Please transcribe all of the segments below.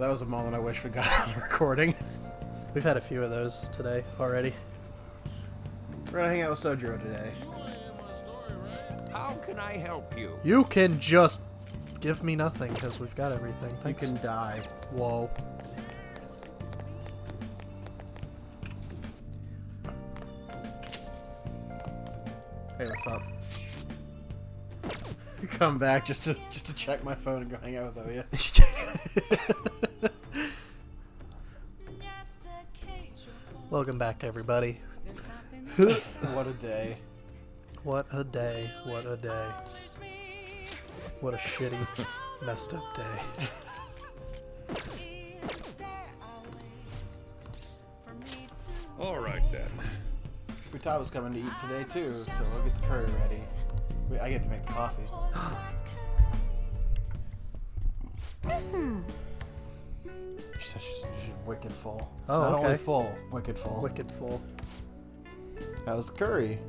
that was a moment I wish we got on recording. We've had a few of those today already. We're gonna hang out with Sojiro today. How can I help you? You can just give me nothing because we've got everything. Thanks. You can die. Whoa. Hey, what's up? Come back just to check my phone and go hang out with Oya. Welcome back, everybody. What a day. What a day. What a day. What a shitty, messed up day. All right then. Futaba's coming to eat today too, so we'll get the curry ready. I get to make the coffee. She said she's wicked full. Oh, Not okay. only full, wicked full. Wicked full. That was the curry.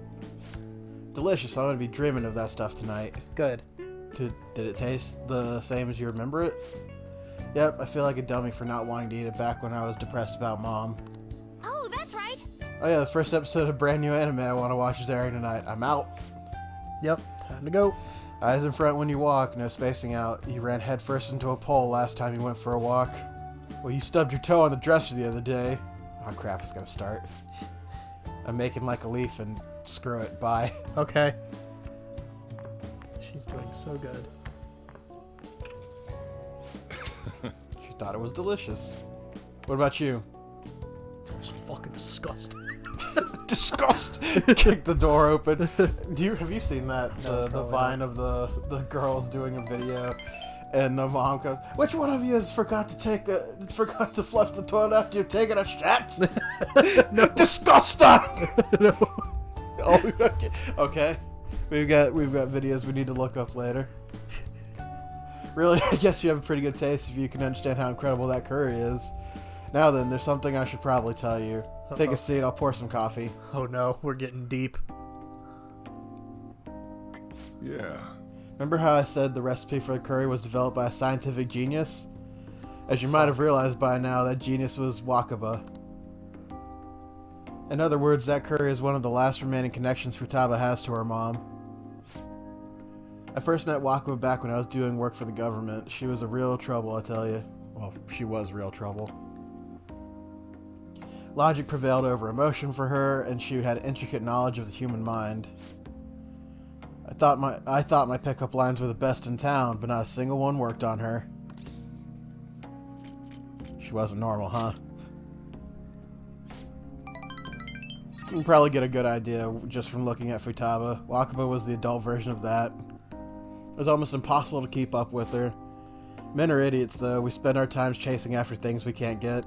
Delicious. I'm gonna be dreaming of that stuff tonight. Good. Did it taste the same as you remember it? Yep, I feel like a dummy for not wanting to eat it back when I was depressed about Mom. Oh, that's right. Oh yeah, the first episode of a brand new anime I want to watch is airing tonight. I'm out. Yep. Time to go. Eyes in front when you walk, no spacing out. You ran headfirst into a pole last time you went for a walk. Well, you stubbed your toe on the dresser the other day. Oh crap, it's gonna start. I'm making like a leaf and screw it, bye. Okay. She's doing so good. She thought it was delicious. What about you? It was fucking disgusting. Disgust! Kick the door open. Have you seen that? No, The probably vine of the girls doing a video, and the mom goes, "Which one of you has forgot to flush the toilet after you've taken a shit?" No. Disgusting! No. Oh, okay. We've got videos we need to look up later. Really, I guess you have a pretty good taste if you can understand how incredible that curry is. Now then, there's something I should probably tell you. Take a seat, I'll pour some coffee. Oh no, we're getting deep. Yeah. Remember how I said the recipe for the curry was developed by a scientific genius? As you might have realized by now, that genius was Wakaba. In other words, that curry is one of the last remaining connections Futaba has to her mom. I first met Wakaba back when I was doing work for the government. She was a real trouble, I tell you. Well, she was real trouble. Logic prevailed over emotion for her, and she had intricate knowledge of the human mind. I thought my pickup lines were the best in town, but not a single one worked on her. She wasn't normal, huh? You can probably get a good idea just from looking at Futaba. Wakaba was the adult version of that. It was almost impossible to keep up with her. Men are idiots, though. We spend our times chasing after things we can't get.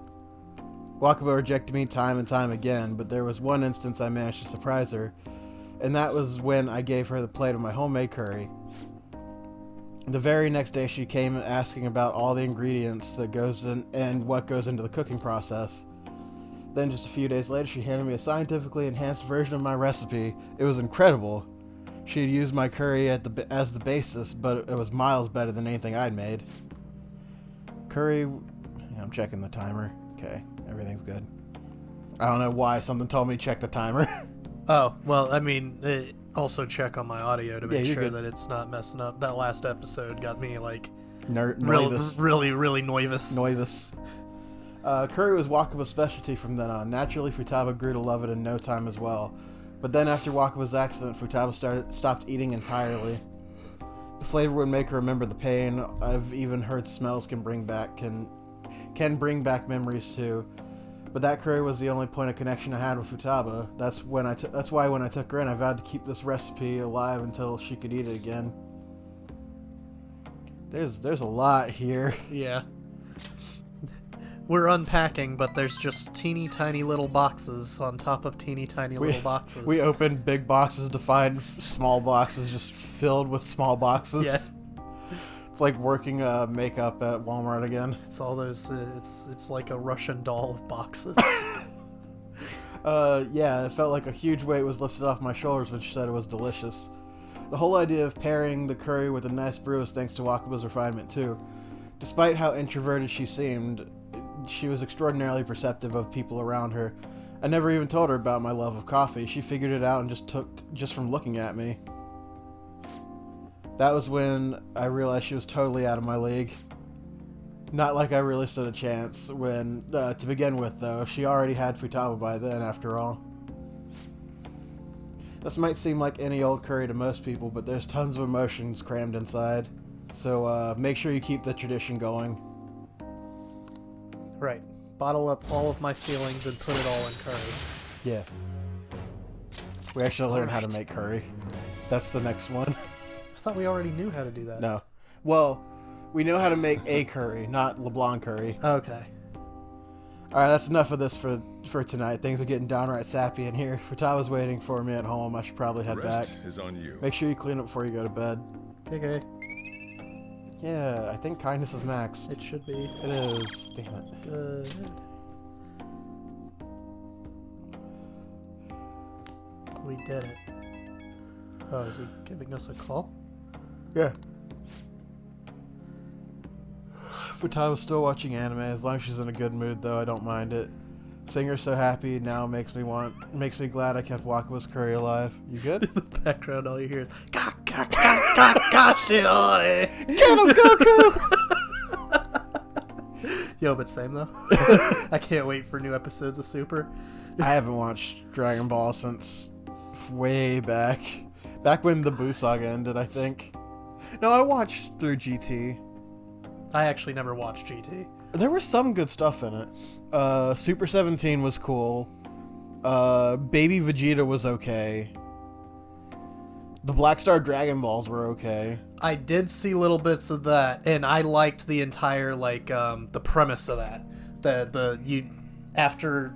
Wakaba rejected me time and time again, but there was one instance I managed to surprise her, and that was when I gave her the plate of my homemade curry. The very next day she came asking about all the ingredients that goes in and what goes into the cooking process. Then just a few days later she handed me a scientifically enhanced version of my recipe. It was incredible. She had used my curry as the basis, but it was miles better than anything I'd made. Curry... Yeah, I'm checking the timer. Okay, everything's good. I don't know why something told me to check the timer. Oh, well, I mean, also check on my audio to make you're sure good. that it's not messing up. That last episode got me, like, Nervous. really nervous. Noivus. Curry was Wakaba's specialty from then on. Naturally, Futaba grew to love it in no time as well. But then after Wakaba's accident, Futaba stopped eating entirely. The flavor would make her remember the pain. I've even heard smells can bring back memories too. But that curry was the only point of connection I had with Futaba. That's why when I took her in, I vowed to keep this recipe alive until she could eat it again. There's a lot here. Yeah. We're unpacking, but there's just teeny tiny little boxes on top of teeny tiny little boxes. We opened big boxes to find small boxes just filled with small boxes. Yeah. It's like working makeup at Walmart again. It's all those, it's like a Russian doll of boxes. Yeah, it felt like a huge weight was lifted off my shoulders when she said it was delicious. The whole idea of pairing the curry with a nice brew is thanks to Wakaba's refinement too. Despite how introverted she seemed, she was extraordinarily perceptive of people around her. I never even told her about my love of coffee. She figured it out and just from looking at me. That was when I realized she was totally out of my league. Not like I really stood a chance when, to begin with though, she already had Futaba by then after all. This might seem like any old curry to most people, but there's tons of emotions crammed inside. So make sure you keep the tradition going. Right. Bottle up all of my feelings and put it all in curry. Yeah. We actually learned how to make curry. That's the next one. I thought we already knew how to do that. No. Well, we know how to make a curry, not LeBlanc curry. Okay. Alright, that's enough of this for tonight. Things are getting downright sappy in here. Futaba's waiting for me at home. I should probably head back. Rest is on you. Make sure you clean up before you go to bed. Okay. Yeah, I think kindness is maxed. It should be. It is. Damn it. Good. We did it. Oh, is he giving us a call? Yeah. Futaba's still watching anime. As long as she's in a good mood, though, I don't mind it. Seeing her so happy now makes me glad I kept Wakaba's curry alive. You good? In the background, all you hear is "Ka ka ka ka ka shit on it." Get him, Goku! Yo, but same though. I can't wait for new episodes of Super. I haven't watched Dragon Ball since way back. Back when the Buu saga ended, I think. No, I watched through GT. I actually never watched GT. There was some good stuff in it. Super 17 was cool. Baby Vegeta was okay. The Black Star Dragon Balls were okay. I did see little bits of that, and I liked the entire the premise of that. After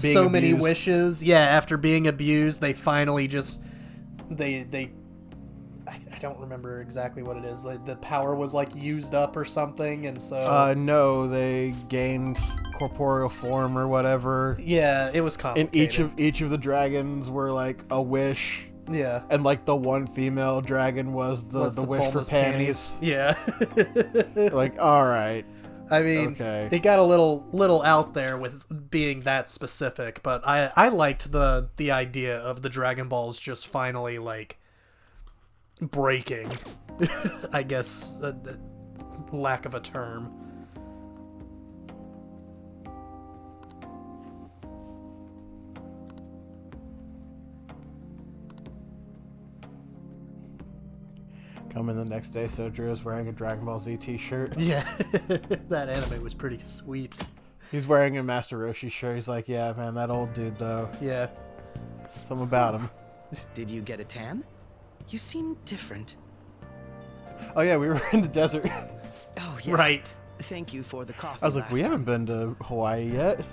Being so many abused. wishes, yeah, after being abused, they finally just I don't remember exactly what it is. The power was like used up or something, and so No, they gained corporeal form or whatever. yeah, it was And complicated. each of the dragons were like a wish. Yeah. And like the one female dragon was the wish for boneless panties. Yeah. Like, alright. I mean, Okay. it got a little out there with being that specific, but I liked the idea of the Dragon Balls just finally like breaking. I guess the lack of a term. Coming the next day, Sojiro's wearing a Dragon Ball Z t-shirt. Yeah, that anime was pretty sweet. He's wearing a Master Roshi shirt. He's like, yeah, man, that old dude, though. Yeah. Something about him. Did you get a tan? You seem different. Oh, yeah, we were in the desert. Oh, yes. Right. Thank you for the coffee. I was like, last we time. haven't been to Hawaii yet.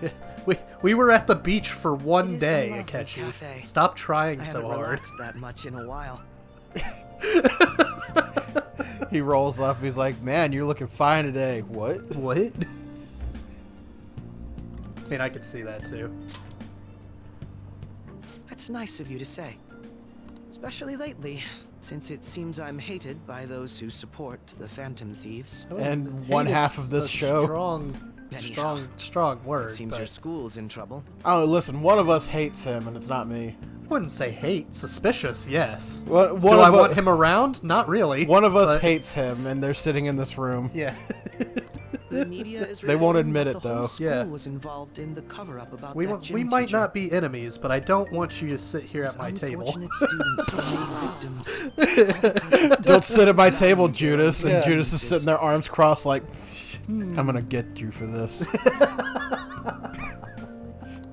We were at the beach for It one is a day, lovely Akechi. cafe. Stop trying I so haven't hard. relaxed that much in a while. He rolls up. He's like, man, you're looking fine today. What? What? I mean, I could see that too. That's nice of you to say. Especially lately, since it seems I'm hated by those who support the Phantom Thieves. And Hate one is half of this a show. Anyhow. strong word. It seems but your school's in trouble. Oh, listen, one of us hates him, and it's not me. I wouldn't say hate. Suspicious, yes. One Do I want him around? Not really. One of us but- hates him, and they're sitting in this room. Yeah. The media is They won't reporting admit that it, the whole though. school Yeah. was involved in the cover-up about we that gym we might teacher. not be enemies, but I don't want you to sit here at Those my table. unfortunate students were made victims. Don't sit at my table, Judas. And Yeah. Judas is sitting there, arms crossed, like, I'm gonna get you for this.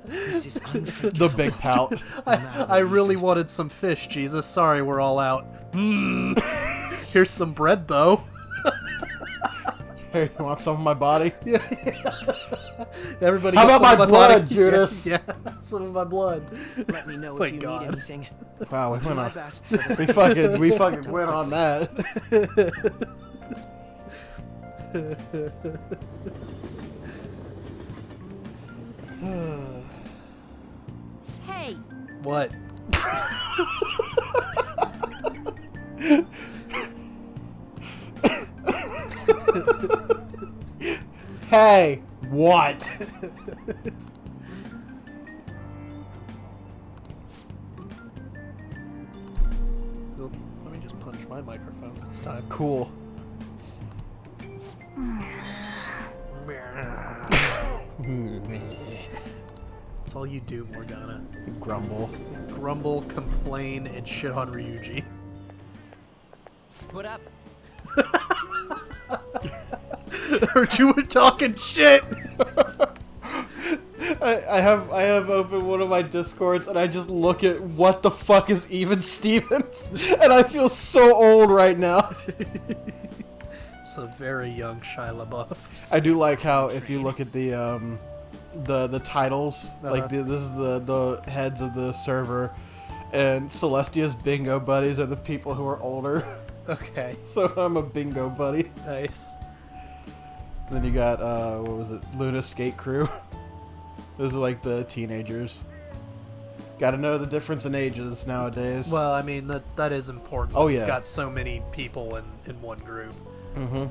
This is unforgivable. The big pout. I really wanted some fish, Jesus. Sorry, we're all out. Here's some bread, though. Hey, you want some of my body? Everybody. How gets about some my of body. blood, Judas? Yeah, some of my blood. Let me know My if you God. need anything. Wow, we Do went my on. best so that We fucking went on that. Hey, What? Hey, what? Oop, let me just punch my microphone this time. Cool. That's all you do, Morgana. Grumble. Grumble, complain, and shit on Ryuji. What up? Heard you were talking shit! I have open one of my Discords and I just look at what the fuck is even Stevens, and I feel so old right now. It's a very young Shia LaBeouf. I do like how if you look at the titles, like this is the heads of the server, and Celestia's bingo buddies are the people who are older. Okay, So I'm a bingo buddy. nice. Then you got what was it, Luna's skate crew. Those are like the teenagers. Got to know the difference in ages nowadays. Well, I mean, that is important. Oh, You've yeah. got so many people in one group. Mm-hmm.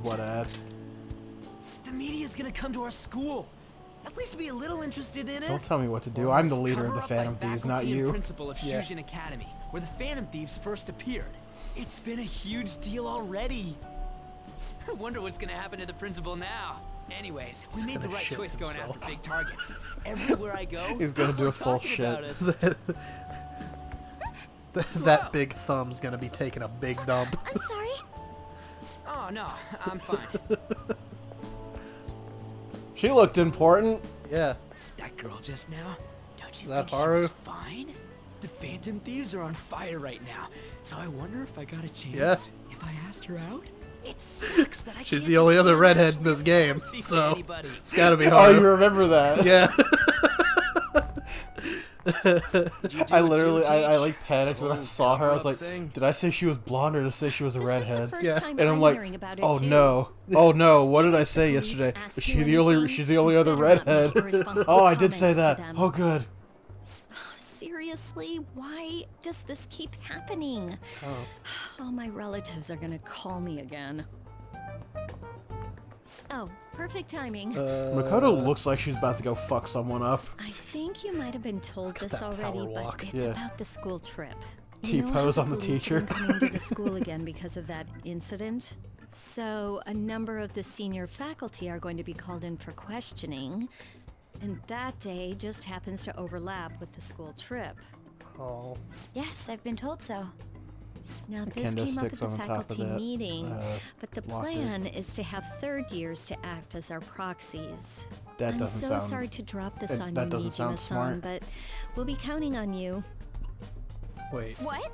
What ad? The media's gonna come to our school. At least be a little interested in it. Don't tell me what to do. I'm the leader of Cover the up by Phantom Thieves, not faculty and you. Principal of Yeah. Shujin Academy, where the Phantom Thieves first appeared. It's been a huge deal already. I wonder what's gonna happen to the principal now. Anyways, we He's made the gonna right shit choice going himself. after big targets. Everywhere I go, He's gonna do a we're full talking shit. about us. That big thumb's gonna be taking a big dump. I'm sorry. Oh no, I'm fine. She looked important. Yeah. That girl just now, don't you That think Haru? she was fine? The Phantom Thieves are on fire right now, so I wonder if I got a chance Yeah. if I asked her out. It sucks that I She's can't the only just other sit redhead and in this watch game, Phantom Thieves so to anybody. it's gotta be Oh, hard. you remember that? Yeah. I literally, I like panicked when I Oh, saw her. I was cover-up like, thing. did I say she was blonde or did I say she was a This redhead? is the first Yeah. time And I'm like, hearing about it oh too. no, oh no, what did I say yesterday? ask Is you she the only, anything, she's the only you other better not redhead? make irresponsible Oh, I did say comments to that. them. Oh good. Seriously, why does this keep happening? Oh. All my relatives are gonna call me again. Oh, perfect timing. Makoto looks like she's about to go fuck someone up. I think you might have been told got this that already, power but walk. it's Yeah. about the school trip. You know how T-pose the on the police teacher. aren't coming to the school again because of that incident? So a number of the senior faculty are going to be called in for questioning, and that day just happens to overlap with the school trip. Oh. Yes, I've been told so. Now, this kendo came up sticks at the on top of faculty that, meeting, but the locker. plan is to have third years to act as our proxies. That I'm doesn't so sound. sorry to drop this on that you, doesn't sound Nijima-san, smart. but we'll be counting on you. Wait. What?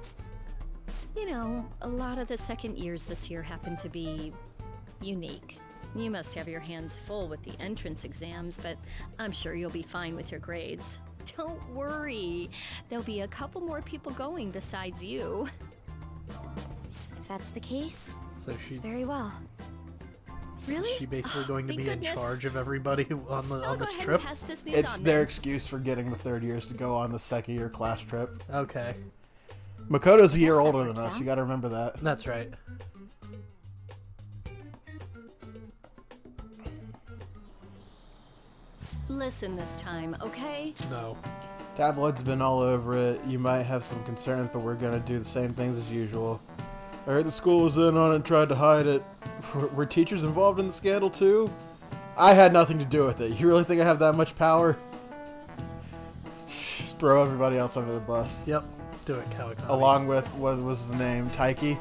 You know, a lot of the second years this year happen to be unique. You must have your hands full with the entrance exams, but I'm sure you'll be fine with your grades. Don't worry. There'll be a couple more people going besides you. If that's the case, So very well. Really? is she basically going to Thank be in goodness. charge of everybody on the I'll on go this ahead trip? and pass this news It's on their then. excuse for getting the third years to go on the second year class trip. Okay, Makoto's a year that older than works us. out. You gotta remember that. that's right. Listen this time, okay? No. Tabloids been all over it. You might have some concerns, but we're gonna do the same things as usual. I heard the school was in on it and tried to hide it. Were teachers involved in the scandal too? I had nothing to do with it. You really think I have that much power? Throw everybody else under the bus. Yep. Do it, Kawakami. Along with, what was his name? Taiki?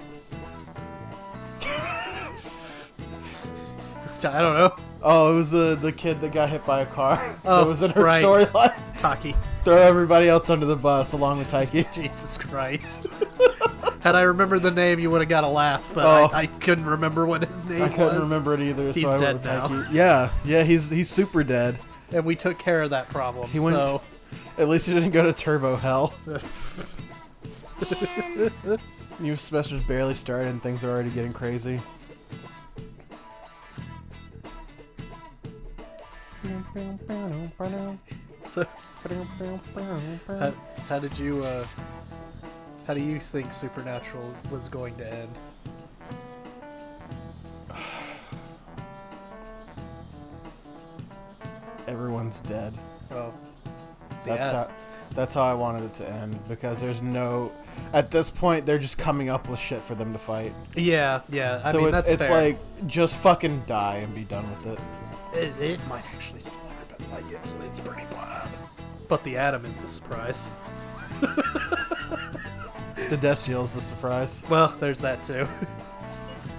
I don't know. Oh, it was the kid that got hit by a car. Oh, that was in her right. storyline. Taki. Throw everybody else under the bus along with Taiki. Jesus Christ. Had I remembered the name, you would have got a laugh, but Oh. I couldn't remember what his name I was. couldn't remember it either. He's so I dead went with now. Taiki. Yeah, he's super dead. And we took care of that problem, He went- so... At least he didn't go to Turbo Hell. New semester's barely started and things are already getting crazy. So, how did you, how do you think Supernatural was going to end? everyone's dead. Oh. That's how I wanted it to end, because there's no... At this point, they're just coming up with shit for them to fight. Yeah. I mean, it's that's fair. like, just fucking die and be done with it. It might actually still happen. Like, it's pretty bad. But the atom is the surprise. The Destiel's the surprise. Well, there's that too.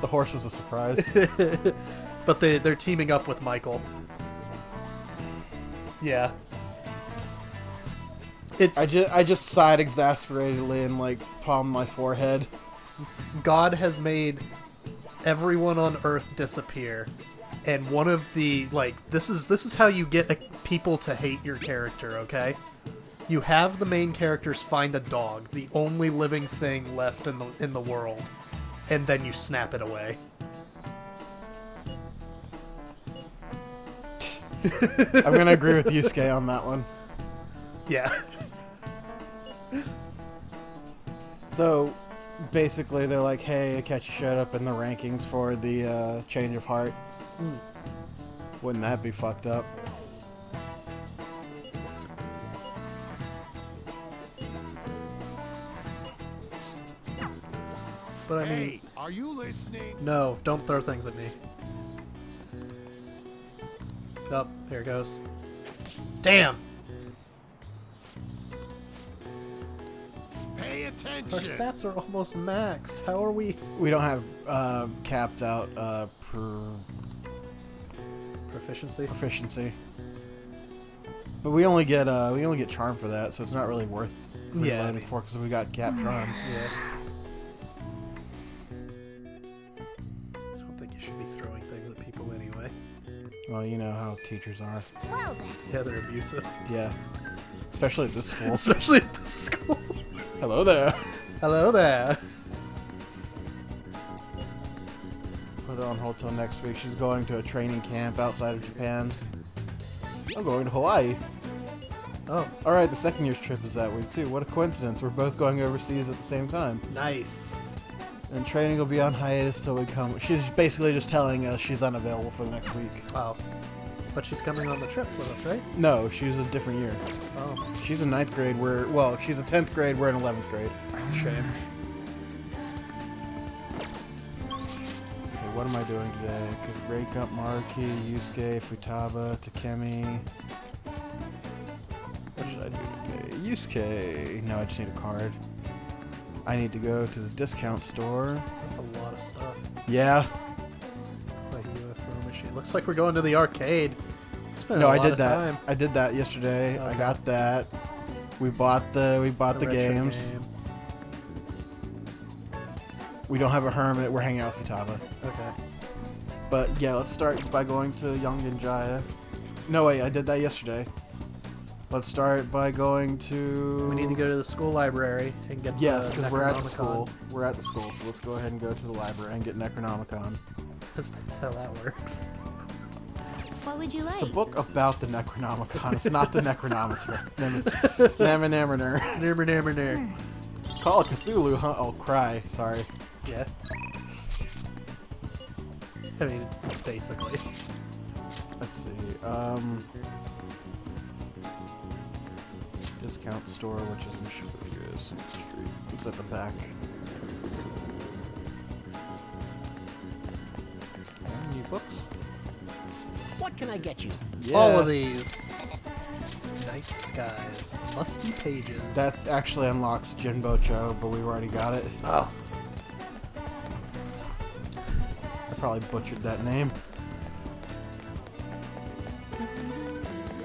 The horse was a surprise. But they're teaming up with Michael. Yeah. I just sighed exasperatedly and like palmed my forehead. God has made everyone on Earth disappear, and one of the this is how you get people to hate your character. Okay, you have the main characters find a dog, the only living thing left in the world, and then you snap it away. I'm gonna agree with Yusuke on that one. Yeah. So, basically, they're like, "Hey, Akechi showed up in the rankings for the change of heart." Wouldn't that be fucked up? But I mean, Hey, are you listening? no, don't throw things at me. Oh, here it goes. Damn! Pay Our attention. stats are almost maxed. How are we? We don't have capped out Proficiency? proficiency, but we only get charm for that, so it's not really worth Yeah, I reloading mean- for because we got capped charm. Yeah. I don't think you should be throwing things at people anyway. Well, you know how teachers are. Well then. Yeah, they're abusive. Yeah, especially at this school. Especially at the school. Hello there. Hello there. Put it on hold till next week. She's going to a training camp outside of Japan. I'm going to Hawaii. Oh, Alright, the second year's trip is that week too. What a coincidence. We're both going overseas at the same time. nice. And training will be on hiatus till we come. She's basically just telling us she's unavailable for the next week. Oh. But she's coming on the trip with us, right? No, she's a different year. Oh, She's in 9th grade, she's a 10th grade, we're in 11th grade. shame. Okay, what am I doing today? Could break up Maruki, Yusuke, Futaba, Takemi. What should I do today? Yusuke! No, I just need a card. I need to go to the discount store. That's a lot of stuff. Yeah. Play UFO machine. Looks like we're going to the arcade. Spending No, a I lot did of that. time. I did that yesterday. I Okay. got that. We bought the retro games. game. We don't have a hermit. We're hanging out with Futaba. Okay. But yeah, let's start by going to Yongen-Jaya. No, wait, I did that yesterday. Let's start by going to... We need to go to the school library and get Yes, the because we're at the Necronomicon. school. We're at the school, so let's go ahead and go to the library and get Necronomicon. Because that's how that works. What would you It's a like? book about the Necronomicon. It's not the Necronometer. Nammer. Nammer. Call it Cthulhu, huh? Oh, cry. Sorry. Yeah. I mean, basically. Let's see. Discount store, which is in Shibuya Street. It's at the back. And new books. What can I get you? Yeah. All of these. Night skies. Musty pages. That actually unlocks Jinbocho, but we've already got it. Oh. I probably butchered that name.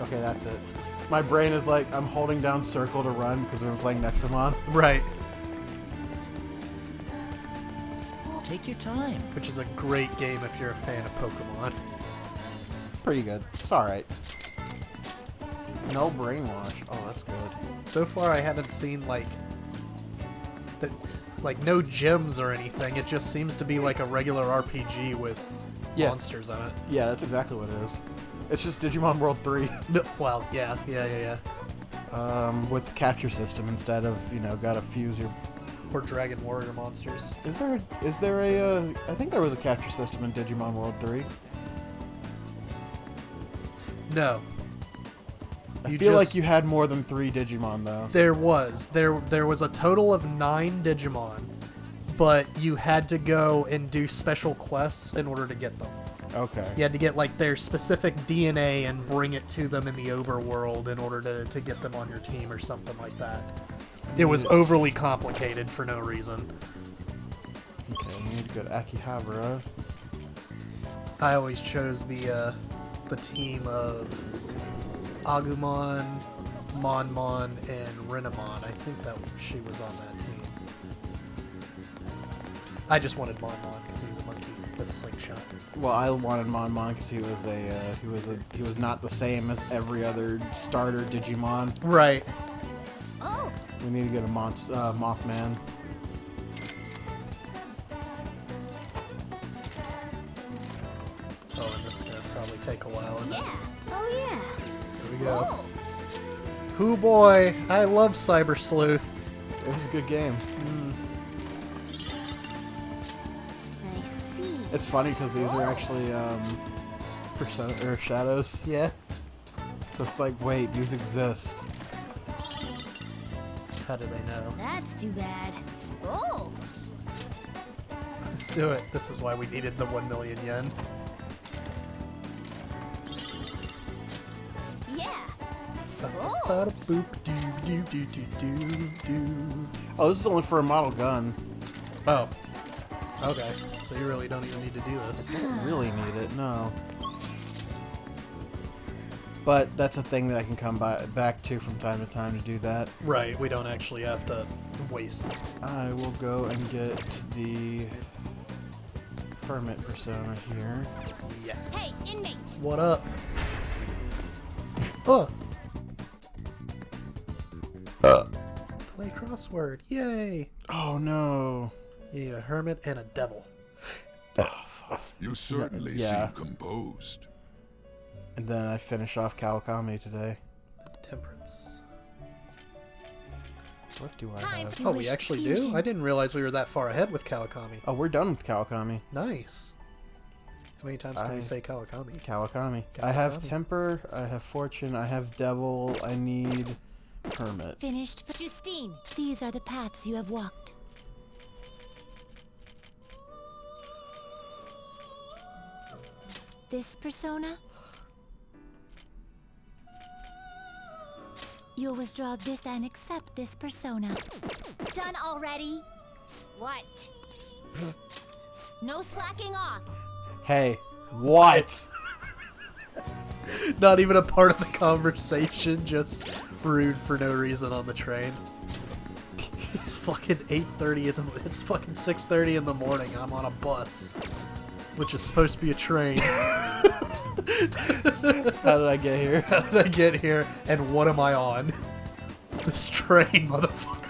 Okay, that's it. My brain is like, I'm holding down circle to run because we've been playing Nexomon. Right. Take your time. Which is a great game if you're a fan of Pokemon. Pretty good. It's alright. No brainwash. Oh, that's good. So far, I haven't seen like no gems or anything. It just seems to be like a regular RPG with Yeah. monsters in it. Yeah, that's exactly what it is. It's just Digimon World 3. No, well, yeah. With the capture system instead of, gotta fuse your... Or Dragon Warrior monsters. Is there a, I think there was a capture system in Digimon World 3. No. I feel like you had more than 3 Digimon, though. There was a total of 9 Digimon, but you had to go and do special quests in order to get them. Okay. You had to get like their specific DNA and bring it to them in the overworld in order to get them on your team or something like that. It was overly complicated for no reason. Okay, we need to go to Akihabara. I always chose the team of Agumon, Monmon, and Renamon. I think that she was on that team. I just wanted Monmon because he was a monkey with a slingshot. Well, I wanted Monmon because he was not the same as every other starter Digimon. Right. Oh, We need to get a Mothman. Oh, and this is gonna probably take a while. Isn't it? yeah. Oh, yeah. Here we go. Oh, Hoo boy, I love Cyber Sleuth. It was a good game. I see. It's funny because these are actually shadows. Yeah. So it's like, wait, these exist. How do they know? That's too bad. Oh, Let's do it. This is why we needed the 1 million yen. yeah. Oh, this is only for a model gun. Oh. Okay. So you really don't even need to do this. I don't really need it, no. But that's a thing that I can come back to from time to time to do that. Right, we don't actually have to waste. I will go and get the permit persona here. Yes. Hey, inmate. What up? Oh. Play crossword. Yay. Oh no. You need a hermit and a devil. You certainly Yeah. seem composed. And then I finish off Kawakami today. Temperance. What do I Time have? to Oh, we wish actually fusion. do? I didn't realize we were that far ahead with Kawakami. Oh, we're done with Kawakami. Nice. How many times can we say Kawakami? Kawakami. I have Kawakami. temper, I have fortune, I have devil, I need hermit. Finished. But Justine, these are the paths you have walked. This persona? You'll withdraw this and accept this persona. Done already? What? No slacking off. Hey, what? Not even a part of the conversation, just rude for no reason on the train. It's fucking 8:30 in the. It's fucking 6:30 in the morning. I'm on a bus, which is supposed to be a train. How did I get here? How did I get here? And what am I on? This train, motherfucker.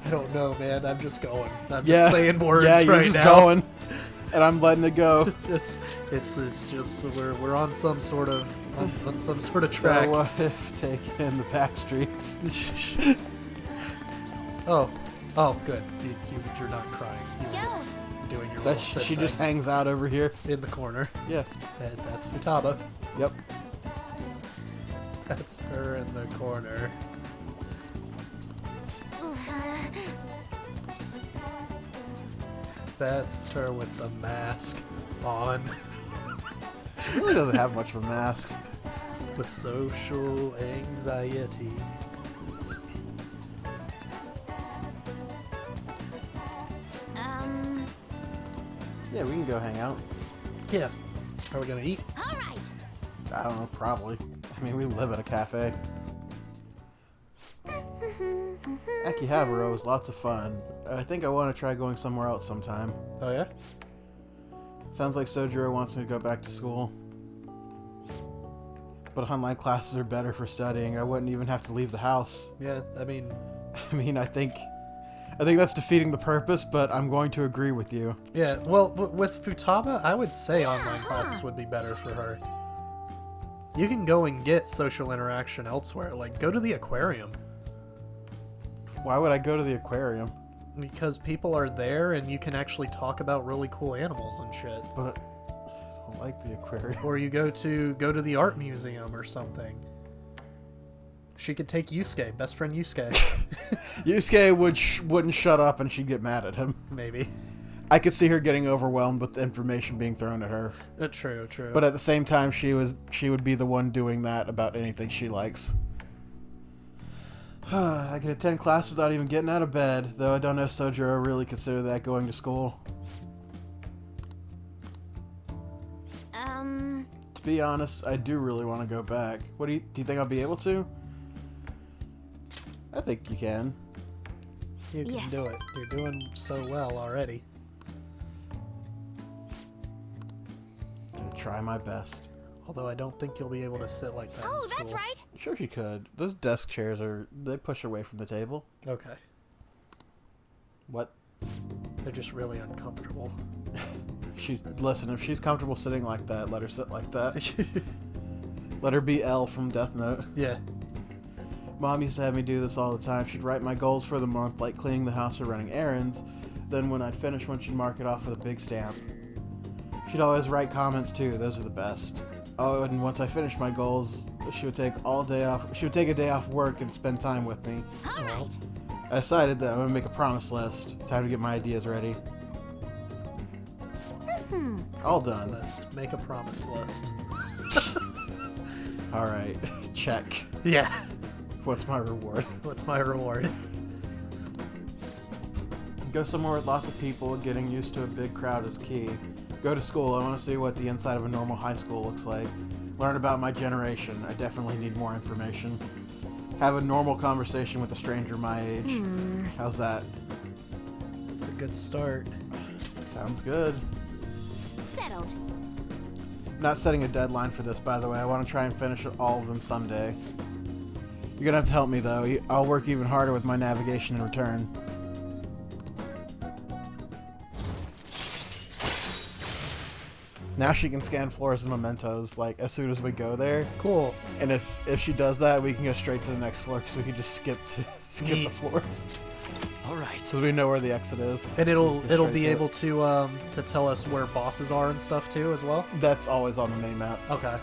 I don't know, man. I'm just going. I'm just saying words yeah, you're right just now. going, and I'm letting it go. It's just we're on some sort of on some sort of track. So what if taking the back streets? Oh, good. You're not crying. You're just doing your little sit She thing just hangs out over here. in the corner. Yeah. And that's Futaba. Yep. That's her in the corner. That's her with the mask on. She really doesn't have much of a mask. The social anxiety. Yeah, we can go hang out. Yeah. Are we gonna eat? All right. I don't know, probably. I mean, we live at a cafe. Akihabara was lots of fun. I think I want to try going somewhere else sometime. Oh yeah? Sounds like Sojiro wants me to go back to school. But online classes are better for studying. I wouldn't even have to leave the house. Yeah, I mean, I think that's defeating the purpose, but I'm going to agree with you. yeah, well, with Futaba, I would say online classes would be better for her. You can go and get social interaction elsewhere. Like, go to the aquarium. Why would I go to the aquarium? Because people are there and you can actually talk about really cool animals and shit. But I like the aquarium. Or you go to the art museum or something. She could take Yusuke, best friend Yusuke. Yusuke wouldn't shut up and she'd get mad at him. Maybe. I could see her getting overwhelmed with the information being thrown at her. True. But at the same time, she would be the one doing that about anything she likes. I can attend class without even getting out of bed, though I don't know if Sojiro really consider that going to school. To be honest, I do really want to go back. What do you think I'll be able to? I think you can. You can do it. You're doing so well already. Gonna try my best. Although I don't think you'll be able to sit like that in Oh, school. that's right. Sure you could. Those desk chairs they push away from the table. Okay. What? They're just really uncomfortable. Listen, if she's comfortable sitting like that, let her sit like that. Let her be Elle from Death Note. Yeah. Mom used to have me do this all the time. She'd write my goals for the month, like cleaning the house or running errands. Then when I'd finish one, she'd mark it off with a big stamp. She'd always write comments too. Those are the best. Oh, and once I finished my goals, she would take all day off. She would take a day off work and spend time with me. All right. I decided that I'm gonna make a promise list. Time to get my ideas ready. All done. List. Make a promise list. All right, check. Yeah. What's my reward? What's my reward? Go somewhere with lots of people. Getting used to a big crowd is key. Go to school. I want to see what the inside of a normal high school looks like. Learn about my generation. I definitely need more information. Have a normal conversation with a stranger my age. How's that? It's a good start. Sounds good. Settled. I'm not setting a deadline for this, by the way. I want to try and finish all of them someday. You're gonna have to help me, though. I'll work even harder with my navigation in return. Now she can scan floors and mementos, like, as soon as we go there. Cool. And if she does that, we can go straight to the next floor, because we can just skip the Neat. floors. All right. Because we know where the exit is. And it'll straight be to it. able to tell us where bosses are and stuff too as well. That's always on the mini-map. Okay.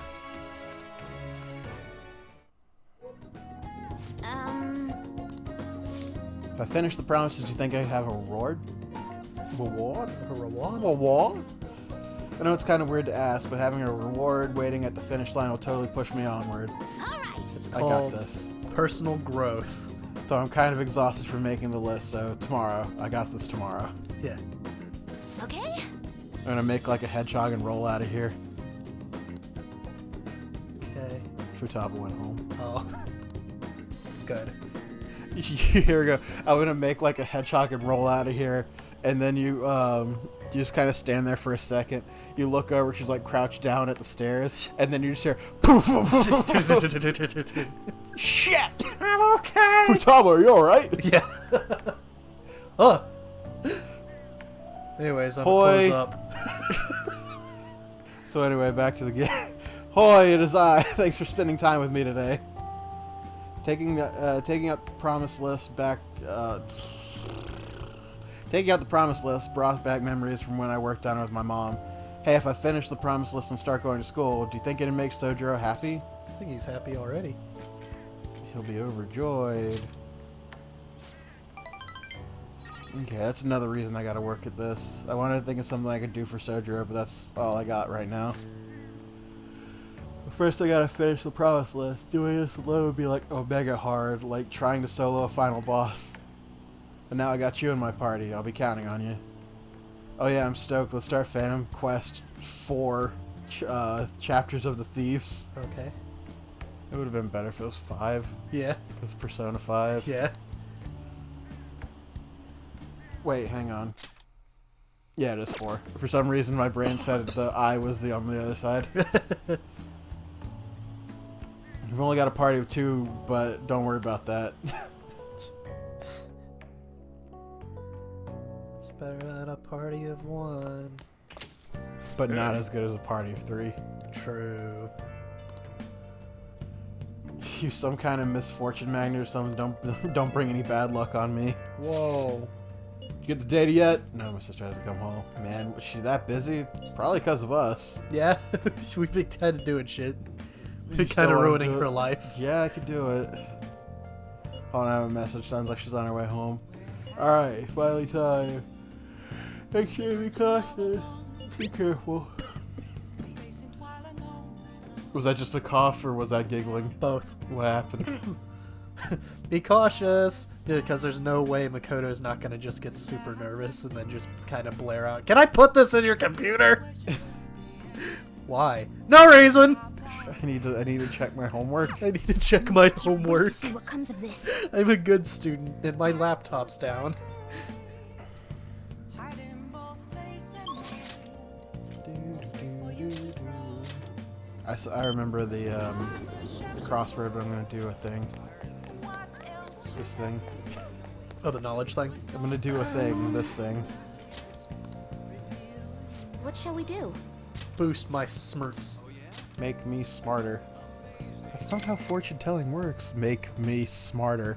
If I finish the promises, do you think I have a reward? Reward? A reward? Reward? I know it's kind of weird to ask, but having a reward waiting at the finish line will totally push me onward. All right. It's I got called this. personal growth. Though I'm kind of exhausted from making the list, so tomorrow. I got this tomorrow. Yeah. Okay. I'm gonna make like a hedgehog and roll out of here. Okay. Futaba went home. Oh. Good. Here we go. I'm gonna make like a hedgehog and roll out of here, and then you just kind of stand there for a second. You look over, she's like crouched down at the stairs, and then you just hear poof, poof, poof, poof. Shit! I'm okay. Futaba, are you alright? Yeah. Oh. Anyways, I'm Hoy. gonna close up. So anyway, back to the game. Hoy, it is I. Thanks for spending time with me today. Taking out the promise list brought back memories from when I worked on it with my mom. Hey, if I finish the promise list and start going to school, do you think it'd make Sojiro happy? I think he's happy already. He'll be overjoyed. Okay, that's another reason I gotta work at this. I wanted to think of something I could do for Sojiro, but that's all I got right now. But first I gotta finish the promise list. Doing this alone would be like omega hard, like trying to solo a final boss. But now I got you in my party, I'll be counting on you. Oh yeah, I'm stoked. Let's start Phantom Quest 4 chapters of the Thieves. Okay. It would have been better if it was 5, Yeah. because Persona 5. Yeah. Wait, hang on. Yeah, it is 4. For some reason, my brain said the I was on the other side. We've only got a party of 2, but don't worry about that. It's better than a party of 1. But not as good as a party of 3. True. You some kind of misfortune magnet or something. Don't bring any bad luck on me. Whoa. Did you get the data yet? No, my sister hasn't come home. Man, was she that busy? Probably because of us. Yeah, we've been kind of doing shit. You We're still kind of wanna ruining do it? her life. Yeah, I could do it. Oh, I have a message. Sounds like she's on her way home. Alright, finally time. Make sure to be cautious. Be careful. Was that just a cough or was that giggling? Both. What happened? Be cautious, because there's no way Makoto's not gonna just get super nervous and then just kind of blare out, "Can I put this in your computer?" Why? No reason. I need to check my homework. I need to check my homework. See what comes of this. I'm a good student, and my laptop's down. I remember the crossword, but I'm gonna do a thing. This thing. Oh, the knowledge thing. I'm gonna do a thing. This thing. What shall we do? Boost my smirts. Make me smarter. That's not how fortune telling works. Make me smarter.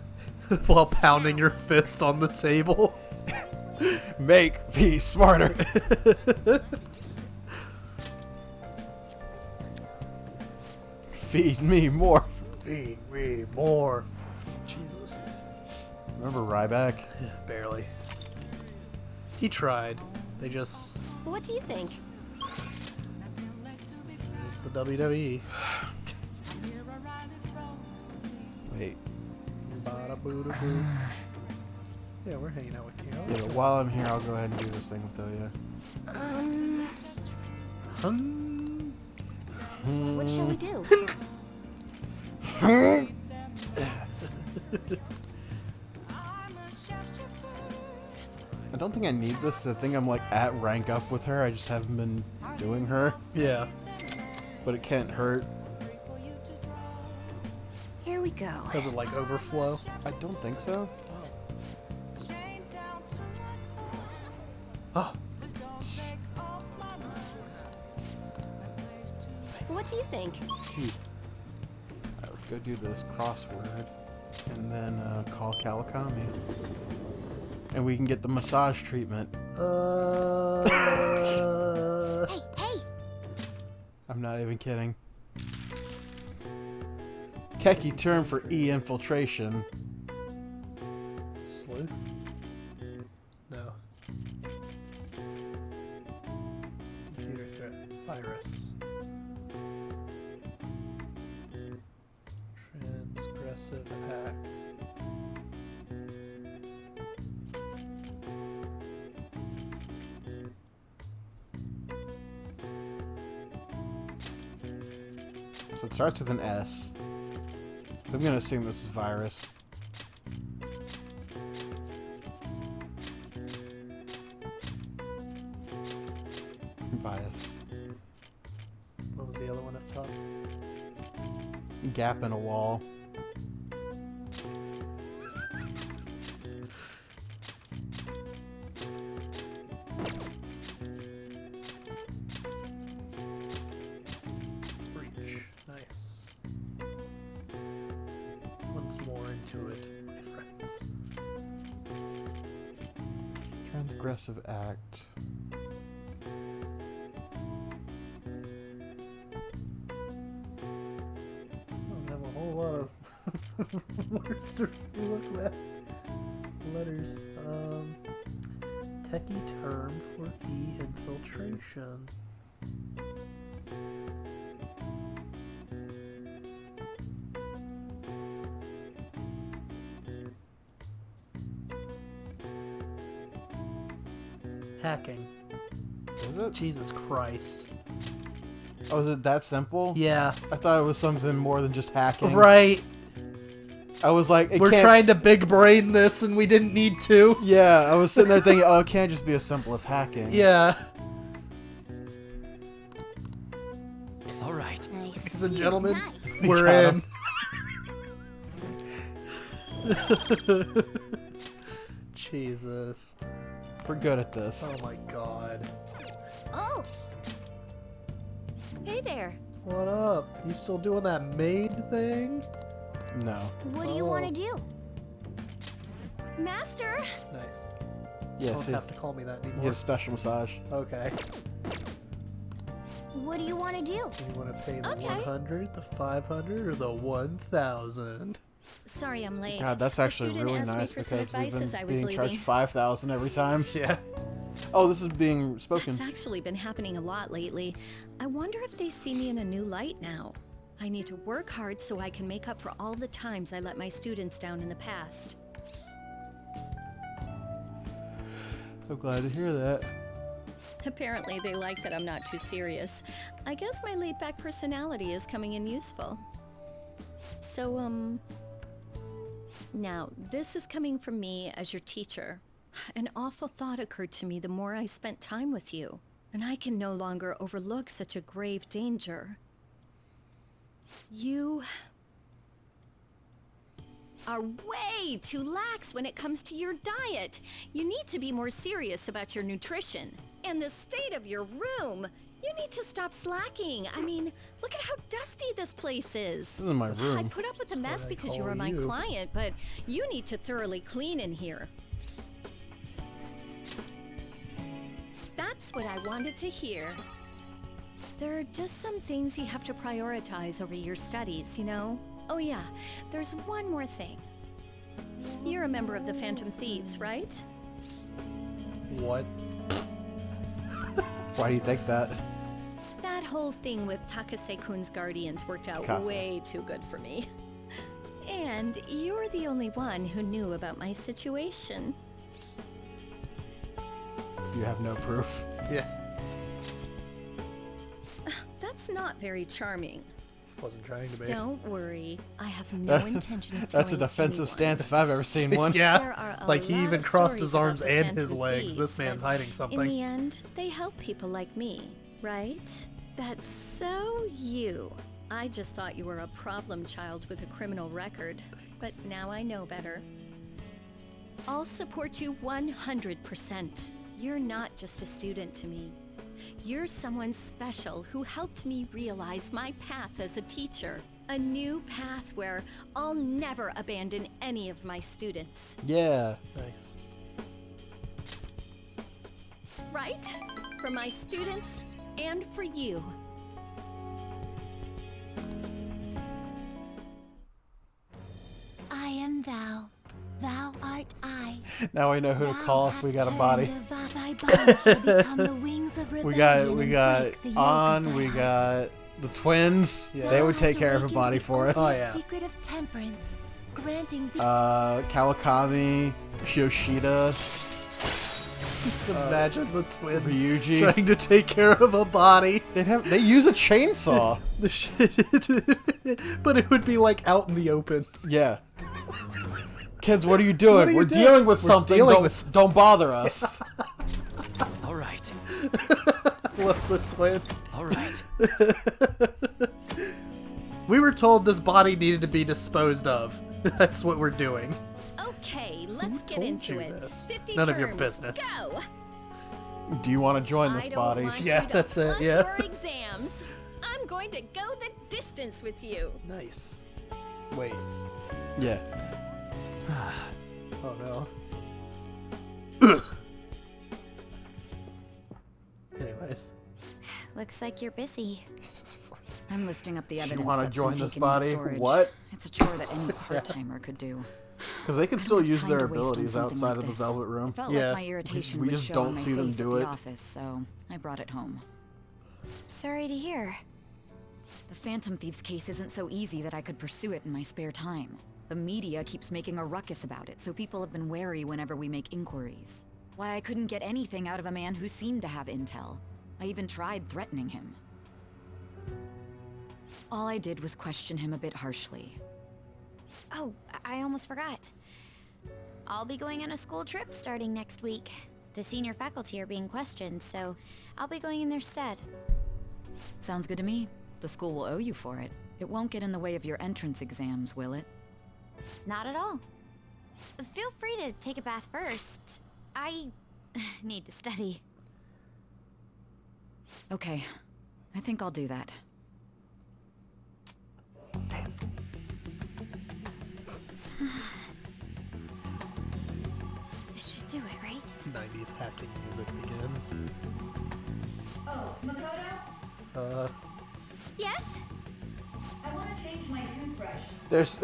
While pounding your fist on the table. Make me smarter. Feed me more. Feed me more. Jesus. Remember Ryback? Barely. He tried. They just... What do you think? It's the WWE. Wait. Bada-boo-da-boo. Yeah, we're hanging out with you. Yeah, but while I'm here, I'll go ahead and do this thing with Ilya. What shall we do? I don't think I need this. I think I'm like at rank up with her. I just haven't been doing her. Yeah. But it can't hurt. Here we go. Does it like overflow? I don't think so. Oh. What do you think? Alright, let's go do this crossword. And then call Kawakami. And we can get the massage treatment. Hey, hey! I'm not even kidding. Techie term for E-infiltration. Sleuth? No. Computer threat. Virus. Transgressive act. So it starts with an S. So I'm gonna assume this is virus. Bias. What was the other one up top? Gap in a wall. Breach. Nice. Once more into it, my friends. Transgressive act. I don't have a whole lot of words to look at. Letters. Techie term for E-infiltration. Hacking. Is it? Jesus Christ. Oh, is it that simple? Yeah. I thought it was something more than just hacking. Right. I was like, it We're can't... trying to big brain this and we didn't need to. Yeah, I was sitting there thinking, oh, it can't just be as simple as hacking. Yeah. All right. Nice. Ladies and gentlemen, Nice. we're got in. Jesus. We're good at this. Oh my god. Oh! Hey there. What up? You still doing that maid thing? No. What do you want to do? Master! Nice. Yeah, Don't see, have to call me that you get anymore. a special massage. Okay. What do you want to do? Do you want to pay the Okay. 100, the 500, or the 1,000? Sorry I'm late. God, that's The actually student really asked me nice for some because we've advice as I been was being charged leaving. 5,000 every time. Yeah. Oh, this is being spoken. That's actually been happening a lot lately. I wonder if they see me in a new light now. I need to work hard so I can make up for all the times I let my students down in the past. I'm glad to hear that. Apparently, they like that I'm not too serious. I guess my laid-back personality is coming in useful. So, now, this is coming from me as your teacher. An awful thought occurred to me the more I spent time with you, and I can no longer overlook such a grave danger. You are way too lax when it comes to your diet. You need to be more serious about your nutrition. And the state of your room. You need to stop slacking. I mean, look at how dusty this place is. This is my I room. put up with the mess what I because you call were my you. client, but you need to thoroughly clean in here. That's what I wanted to hear. There are just some things you have to prioritize over your studies, you know? Oh yeah, there's one more thing. You're a member of the Phantom Thieves, right? What? Why do you think that? That whole thing with Takase-kun's guardians worked out Takase. way too good for me. And you're the only one who knew about my situation. You have no proof. Yeah. That's not very charming. Wasn't trying to be. Don't worry, I have no intention of That's a telling defensive anyone. stance if I've ever seen one. There Yeah. are a Like he lot even of crossed stories his arms about the and Phantom his legs. Thieves, This man's but hiding in something. the end, they help people like me, right? That's so you. I just thought you were a problem child with a criminal record, but now I know better. I'll support you 100%. You're not just a student to me. You're someone special who helped me realize my path as a teacher. A new path where I'll never abandon any of my students. Yeah. Nice. Right? For my students and for you. I am thou. Thou art I. Now we know who to Thou call if we hast got a turned body. thy bonds shall become the wings of We rebellion got and break the yoke of On, thy we heart. got the twins. Yeah. They Thou would take hast care of a awakened body the for us. Oh, ultimate yeah. secret of temperance, granting thee Kawakami, Yoshida, Just imagine the twins Ryuji. trying to take care of a body. they use a chainsaw. The shit. But it would be like out in the open. Yeah. Kids, what are you doing? What are you We're doing? dealing with We're something. dealing Don't bother us. All right. Love the twins. All right. We were told this body needed to be disposed of. That's what we're doing. Okay, let's get told into you it. this? 50 None of your terms, business. Go. Do you want to join this I don't body? want Yeah, you to that's it, flunk yeah. your exams. I'm going to go the distance with you. Nice. Wait. Yeah. Oh no. Ugh. Anyways. Looks like you're busy. I'm listing up the You evidence want to that's join been this taken into body? storage. What? It's a chore that any part-timer could do. Because they can I still don't have use time their to waste on abilities something outside like of the this. Velvet I Room. felt Yeah. like my irritation We would just show don't on my see them face do at it. the office, so I brought it home. Sorry to hear. The Phantom Thieves case isn't so easy that I could pursue it in my spare time. The media keeps making a ruckus about it, so people have been wary whenever we make inquiries. Why I couldn't get anything out of a man who seemed to have intel. I even tried threatening him. All I did was question him a bit harshly. Oh, I almost forgot. I'll be going on a school trip starting next week. The senior faculty are being questioned, so I'll be going in their stead. Sounds good to me. The school will owe you for it. It won't get in the way of your entrance exams, will it? Not at all. Feel free to take a bath first. I need to study. Okay. I think I'll do that. This should do it, right? 90s hacking music begins. Oh, Makoto? Yes? I want to change my toothbrush. There's...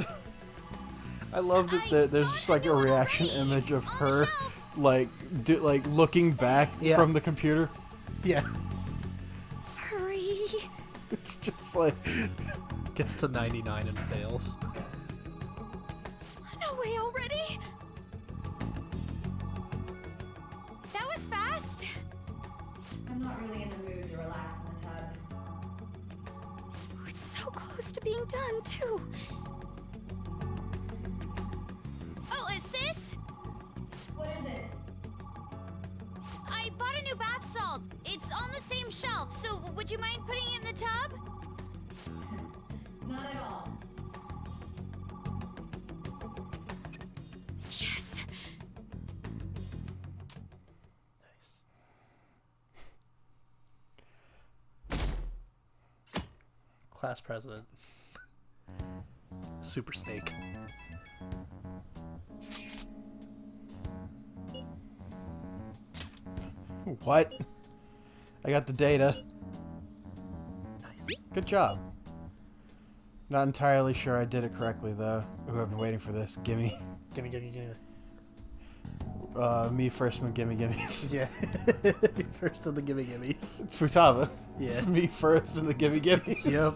I love that there's just like a reaction image of her, like, looking back from the computer. Yeah. Hurry. It's just like... Gets to 99 and fails. No way already. That was fast. I'm not really in the mood to relax in the tub. Oh, it's so close to being done, too. Oh, sis? What is it? I bought a new bath salt. It's on the same shelf, so would you mind putting it in the tub? Not at all. Yes. Nice. Class president. Super Snake. What? I got the data. Nice. Good job. Not entirely sure I did it correctly, though. Ooh, I've been waiting for this. Gimme. Gimme, gimme, gimme. Me first in the gimme gimmies. Yeah. First of the gimme gimmies. It's Futaba. Yeah. It's me first in the gimme gimmies. Yep.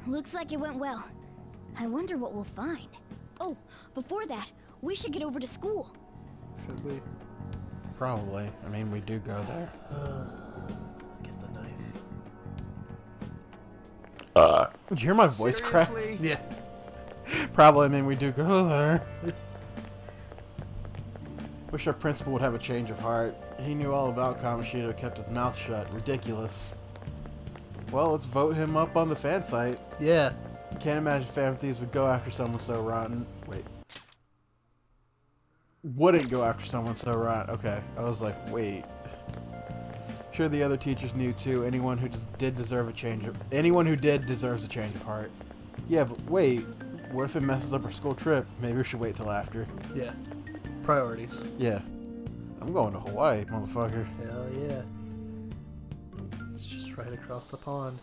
Looks like it went well. I wonder what we'll find. Oh, before that, we should get over to school. Should we? Probably. I mean, we do go there. Get the knife. Did you hear my voice crack? Yeah. Probably. I mean, we do go there. Wish our principal would have a change of heart. He knew all about Kamoshida, kept his mouth shut. Ridiculous. Well, let's vote him up on the fan site. Yeah. Can't imagine Phantom Thieves would go after someone so rotten. Wait. Wouldn't go after someone so rotten. Okay. I was like, wait. Sure, the other teachers knew too. Anyone who did deserve a change of... Anyone who did deserves a change of heart. Yeah, but wait. What if it messes up our school trip? Maybe we should wait till after. Yeah. Priorities. Yeah. I'm going to Hawaii, motherfucker. Hell yeah. It's just right across the pond.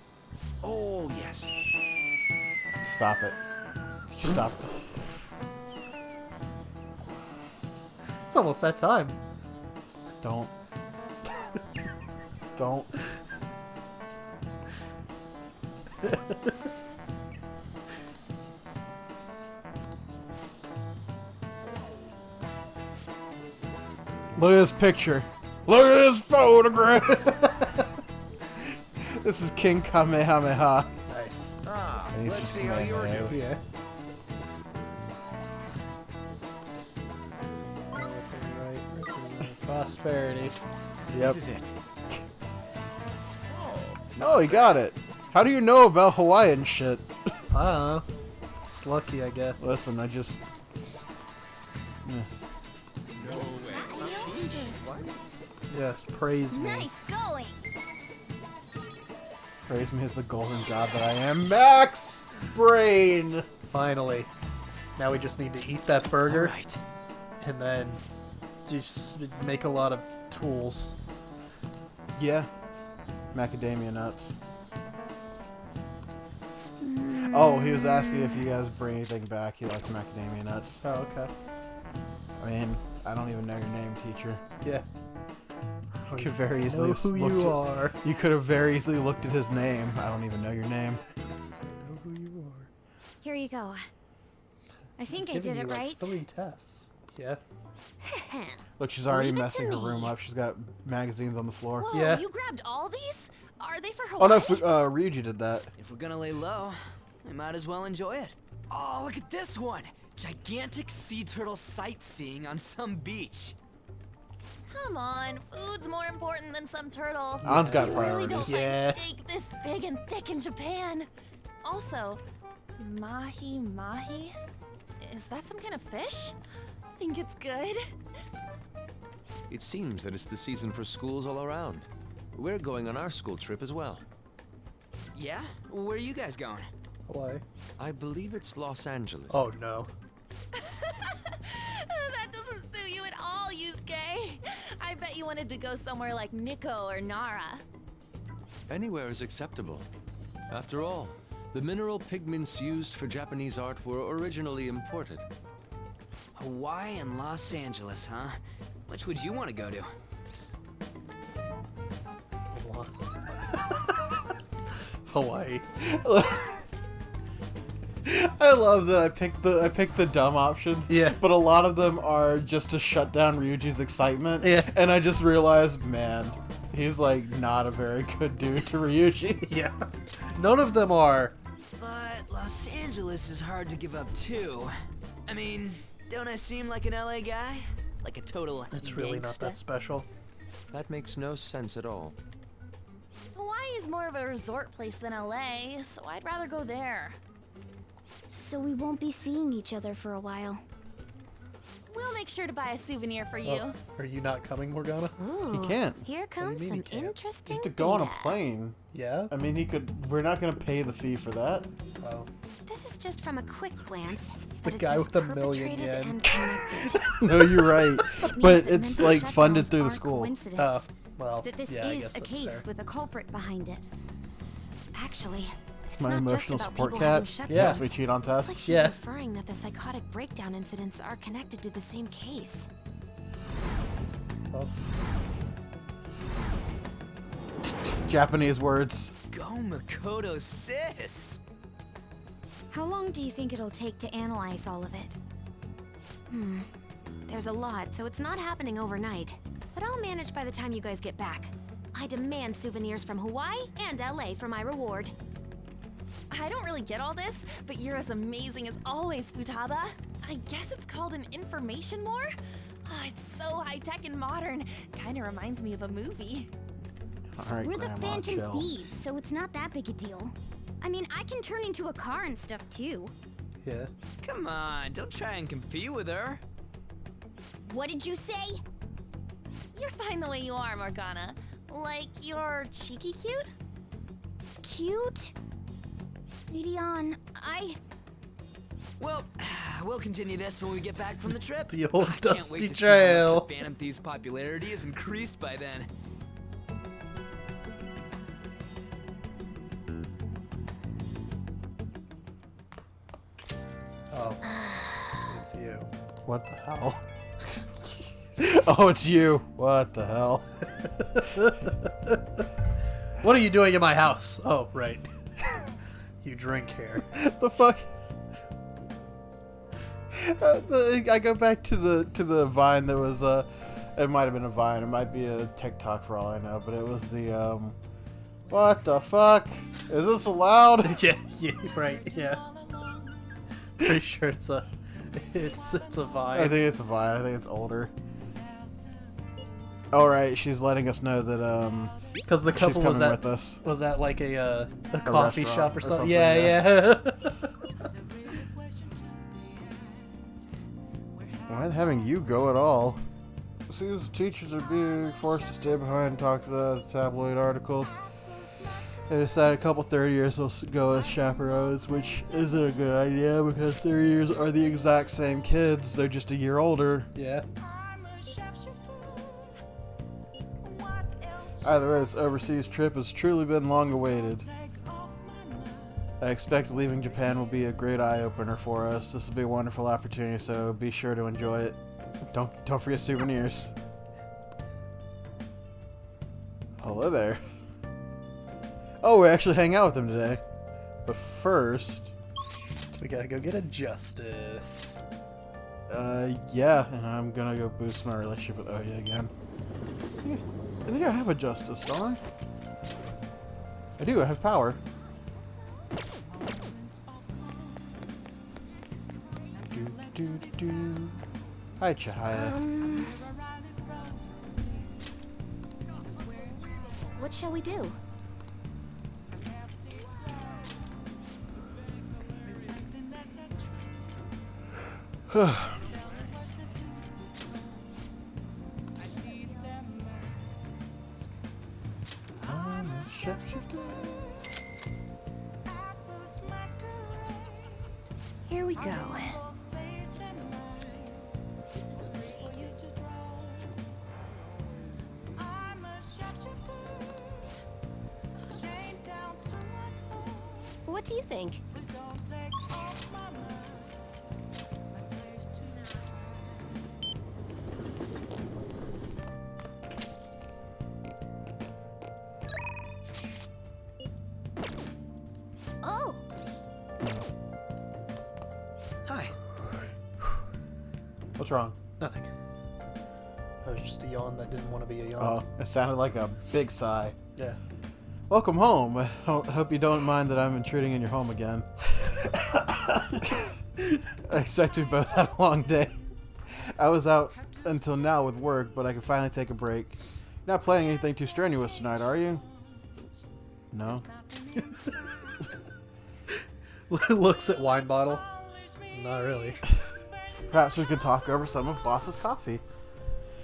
Oh, yes. Stop it. Stop it. It's almost that time. Don't. Don't. Look at this picture. Look at this photograph. This is King Kamehameha. Nice. Ah, And he's let's just see how you're Kamehameha. doing. Yeah. Right. Prosperity. Yep. This is it. No, he got it. How do you know about Hawaiian shit? I don't know. It's lucky, I guess. Listen, I just... Yes, praise me. Nice going. Praise me as the golden god that I am. Max Brain! Finally. Now we just need to eat that burger. Right. And then just make a lot of tools. Yeah. Macadamia nuts. Oh, he was asking if you guys bring anything back. He likes macadamia nuts. Oh, okay. I mean, I don't even know your name, teacher. Yeah. You could very I easily know who looked you at- are. You could have very easily looked at his name. I don't even know your name. I know who you are. Here you go. I think I Giving did you it like right. 3 tests. Yeah. Look, she's already Leave it to messing her me. room up. She's got magazines on the floor. Whoa, Yeah. you grabbed all these? Are they for Oh Hawaii? no, Ryuji did that. If we're gonna lay low, we might as well enjoy it. Oh, look at this one! Gigantic sea turtle sightseeing on some beach. Come on, food's more important than some turtle. On's got You really don't priorities. Yeah. find steak this big and thick in Japan. Also, mahi mahi? Is that some kind of fish? Think it's good? It seems that it's the season for schools all around. We're going on our school trip as well. Yeah? Where are you guys going? Why? I believe it's Los Angeles. Oh no. That doesn't suit you at all, Yusuke. I bet you wanted to go somewhere like Nikko or Nara. Anywhere is acceptable. After all, the mineral pigments used for Japanese art were originally imported. Hawaii and Los Angeles, huh? Which would you want to go to? Hawaii. I love that I picked the dumb options. Yeah. But a lot of them are just to shut down Ryuji's excitement. Yeah. And I just realized, man, he's like not a very good dude to Ryuji. Yeah. None of them are. But Los Angeles is hard to give up too. I mean, don't I seem like an LA guy? Like a total It's really not gangsta? that special. That makes no sense at all. Hawaii is more of a resort place than LA, so I'd rather go there. So we won't be seeing each other for a while. We'll make sure to buy a souvenir for you. Oh, are you not coming, Morgana? Ooh, He can't. Here comes mean he some can't? You interesting have to go on a data. plane. Yeah. I mean, he could. We're not gonna pay the fee for that. Oh. This is just from a quick glance. This is but the it guy says with a million perpetrated yen. and connected. No, you're right. It means But that it's mental like funded shutdowns through the aren't school. coincidence. Oh. Well. That this yeah, I is guess a that's case fair. with a culprit behind it. Actually, it's My not emotional just about support people having cat. shutdowns. Yeah. Yes, we cheat on It's like tests. she's Yeah. inferring that the psychotic breakdown incidents are connected to the same case. Well, Japanese words. Go Makoto, sis! How long do you think it'll take to analyze all of it? There's a lot, so it's not happening overnight. But I'll manage by the time you guys get back. I demand souvenirs from Hawaii and LA for my reward. I don't really get all this, but you're as amazing as always, Futaba. I guess it's called an information war? Oh, it's so high-tech and modern. Kinda reminds me of a movie. All right, We're the Grandma, Phantom chill. Thieves, so it's not that big a deal. I mean, I can turn into a car and stuff too. yeah. Come on, don't try and compete with her. What did you say? You're fine the way you are, Morgana. Like, you're cheeky cute? Cute? Radeon, Well, we'll continue this when we get back from the trip. The old I can't dusty wait to see how trail. much Phantom Thieves' popularity is increased by then. Oh. It's you. What the hell? Oh, it's you. What the hell? What are you doing in my house? Oh, right. You drink here. The fuck? I go back to the Vine that was it might have been a Vine, it might be a TikTok for all I know, but it was the what the fuck? Is this allowed? Yeah, right, yeah. Pretty sure it's a Vine. I think it's a Vine. I think it's older. All right, she's letting us know that Because the couple she's was coming at with us. was at like a coffee restaurant shop or or something. something, Yeah, yeah. yeah. Why having you go at all? Seems teachers are being forced to stay behind and talk to the tabloid article. They decided a couple 30 years will go as chaperones, which isn't a good idea because 30 years are the exact same kids. They're just a year older. Yeah. Either way, this overseas trip has truly been long awaited. I expect leaving Japan will be a great eye-opener for us. This will be a wonderful opportunity, so be sure to enjoy it. Don't forget souvenirs. Hello there. Oh, we actually hang out with him today. But first, We gotta go get a justice. yeah, and I'm gonna go boost my relationship with Oya again. I think I have a justice, don't I? I do, I have power. Do. Hi, Chihaya. what shall we do? I'm a shapeshifter. What do you think? Oh, Hi. What's wrong? Nothing. That was just a yawn that didn't want to be a yawn. Oh, it sounded like a big sigh. Yeah. Welcome home. I hope you don't mind that I'm intruding in your home again. I expect we both had a long day. I was out until now with work, but I can finally take a break. You're not playing anything too strenuous tonight, are you? No? Looks at wine bottle. Not really. Perhaps we could talk over some of Boss's coffee.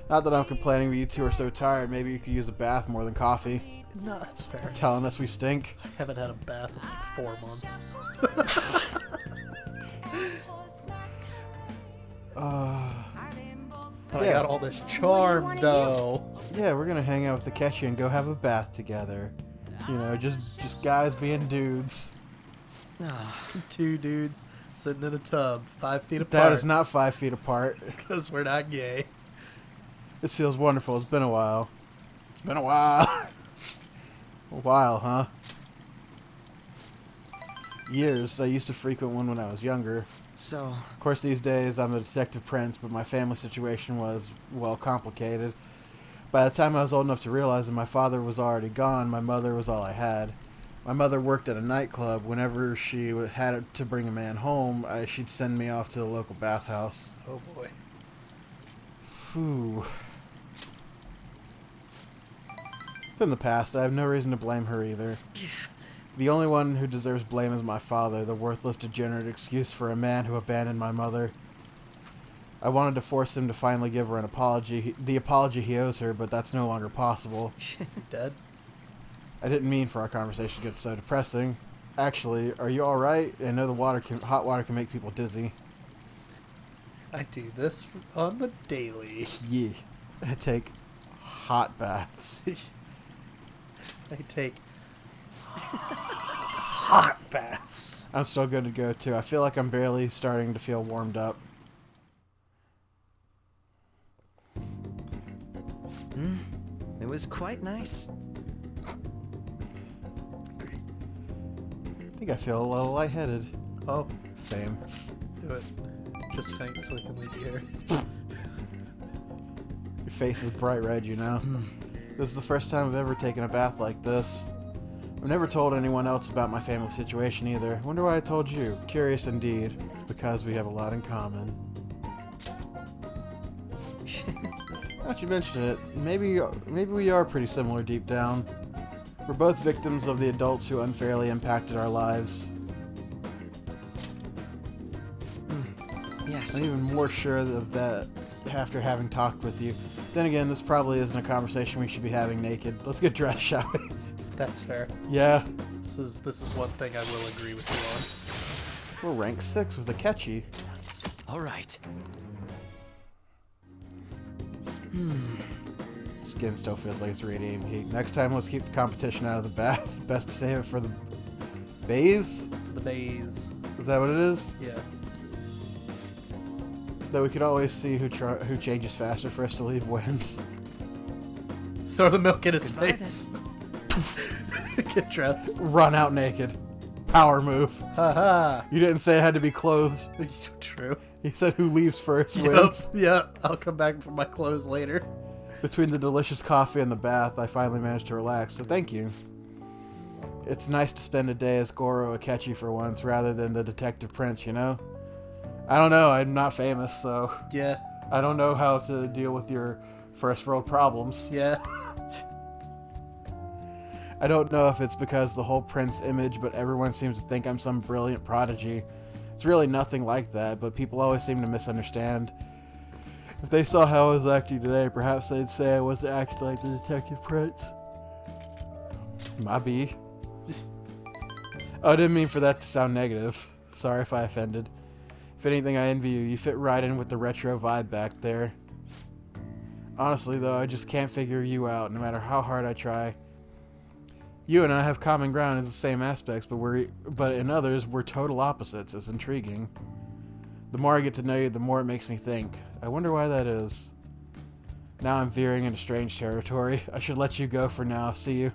Not that I'm complaining, but you two are so tired. Maybe you could use a bath more than coffee. No, that's fair. Telling us we stink. I haven't had a bath in like 4 months. But I Yeah. got all this charm, though. Yeah, we're gonna hang out with Takeshi and go have a bath together. You know, just guys being dudes. Ah, 2 dudes sitting in a tub, 5 feet apart. That is not 5 feet apart. Because we're not gay. This feels wonderful. It's been a while. It's been a while. A while, huh? Years. I used to frequent one when I was younger. so Of course, these days I'm the detective prince, but my family situation was, well, complicated. By the time I was old enough to realize that my father was already gone, my mother was all I had. My mother worked at a nightclub. Whenever she had to bring a man home, she'd send me off to the local bathhouse. Oh boy. Phew. It's in the past. I have no reason to blame her either. The only one who deserves blame is my father, the worthless, degenerate excuse for a man who abandoned my mother. I wanted to force him to finally give her an apology, the apology he owes her, but that's no longer possible. Is he dead? I didn't mean for our conversation to get so depressing. Actually, are you alright? I know hot water can make people dizzy. I do this on the daily. Yeah. I take hot baths. I take hot baths. I'm still good to go too. I feel like I'm barely starting to feel warmed up. it was quite nice. I think I feel a little lightheaded. Oh, Same. do it. Just faint so we can leave you here. Your face is bright red, you know? This is the first time I've ever taken a bath like this. I've never told anyone else about my family situation either. Wonder why I told you. Curious indeed. It's because we have a lot in common. Now that you mention it, maybe we are pretty similar deep down. We're both victims of the adults who unfairly impacted our lives. Yes. I'm even more sure of that after having talked with you. Then again, this probably isn't a conversation we should be having naked. Let's get dressed, shall we? That's fair. Yeah. This is one thing I will agree with you We're rank 6 with a catchy. All right. Skin still feels like it's radiating heat. Next time, let's keep the competition out of the bath. Best to save it for the bays? on. The bays. Is that what it is? Yeah. Though we could always see who changes faster for us to leave wins. Throw the milk in his Goodbye, face. Get dressed. Run out naked. Power move. Haha. You didn't say it had to be clothed. True. You said who leaves first wins. Yep. I'll come back for my clothes later. Between the delicious coffee and the bath, I finally managed to relax, so thank you. It's nice to spend a day as Goro Akechi for once, rather than the detective prince, you know? I don't know, I'm not famous, so Yeah. I don't know how to deal with your first world problems. Yeah. I don't know if it's because the whole prince image, but everyone seems to think I'm some brilliant prodigy. It's really nothing like that, but people always seem to misunderstand. If they saw how I was acting today, perhaps they'd say I wasn't acting like the detective prince. Might be. Oh, I didn't mean for that to sound negative. Sorry if I offended. If anything, I envy you. You fit right in with the retro vibe back there. Honestly, though, I just can't figure you out, no matter how hard I try. You and I have common ground in the same aspects, but in others, we're total opposites. It's intriguing. The more I get to know you, the more it makes me think. I wonder why that is. Now I'm veering into strange territory. I should let you go for now. See you.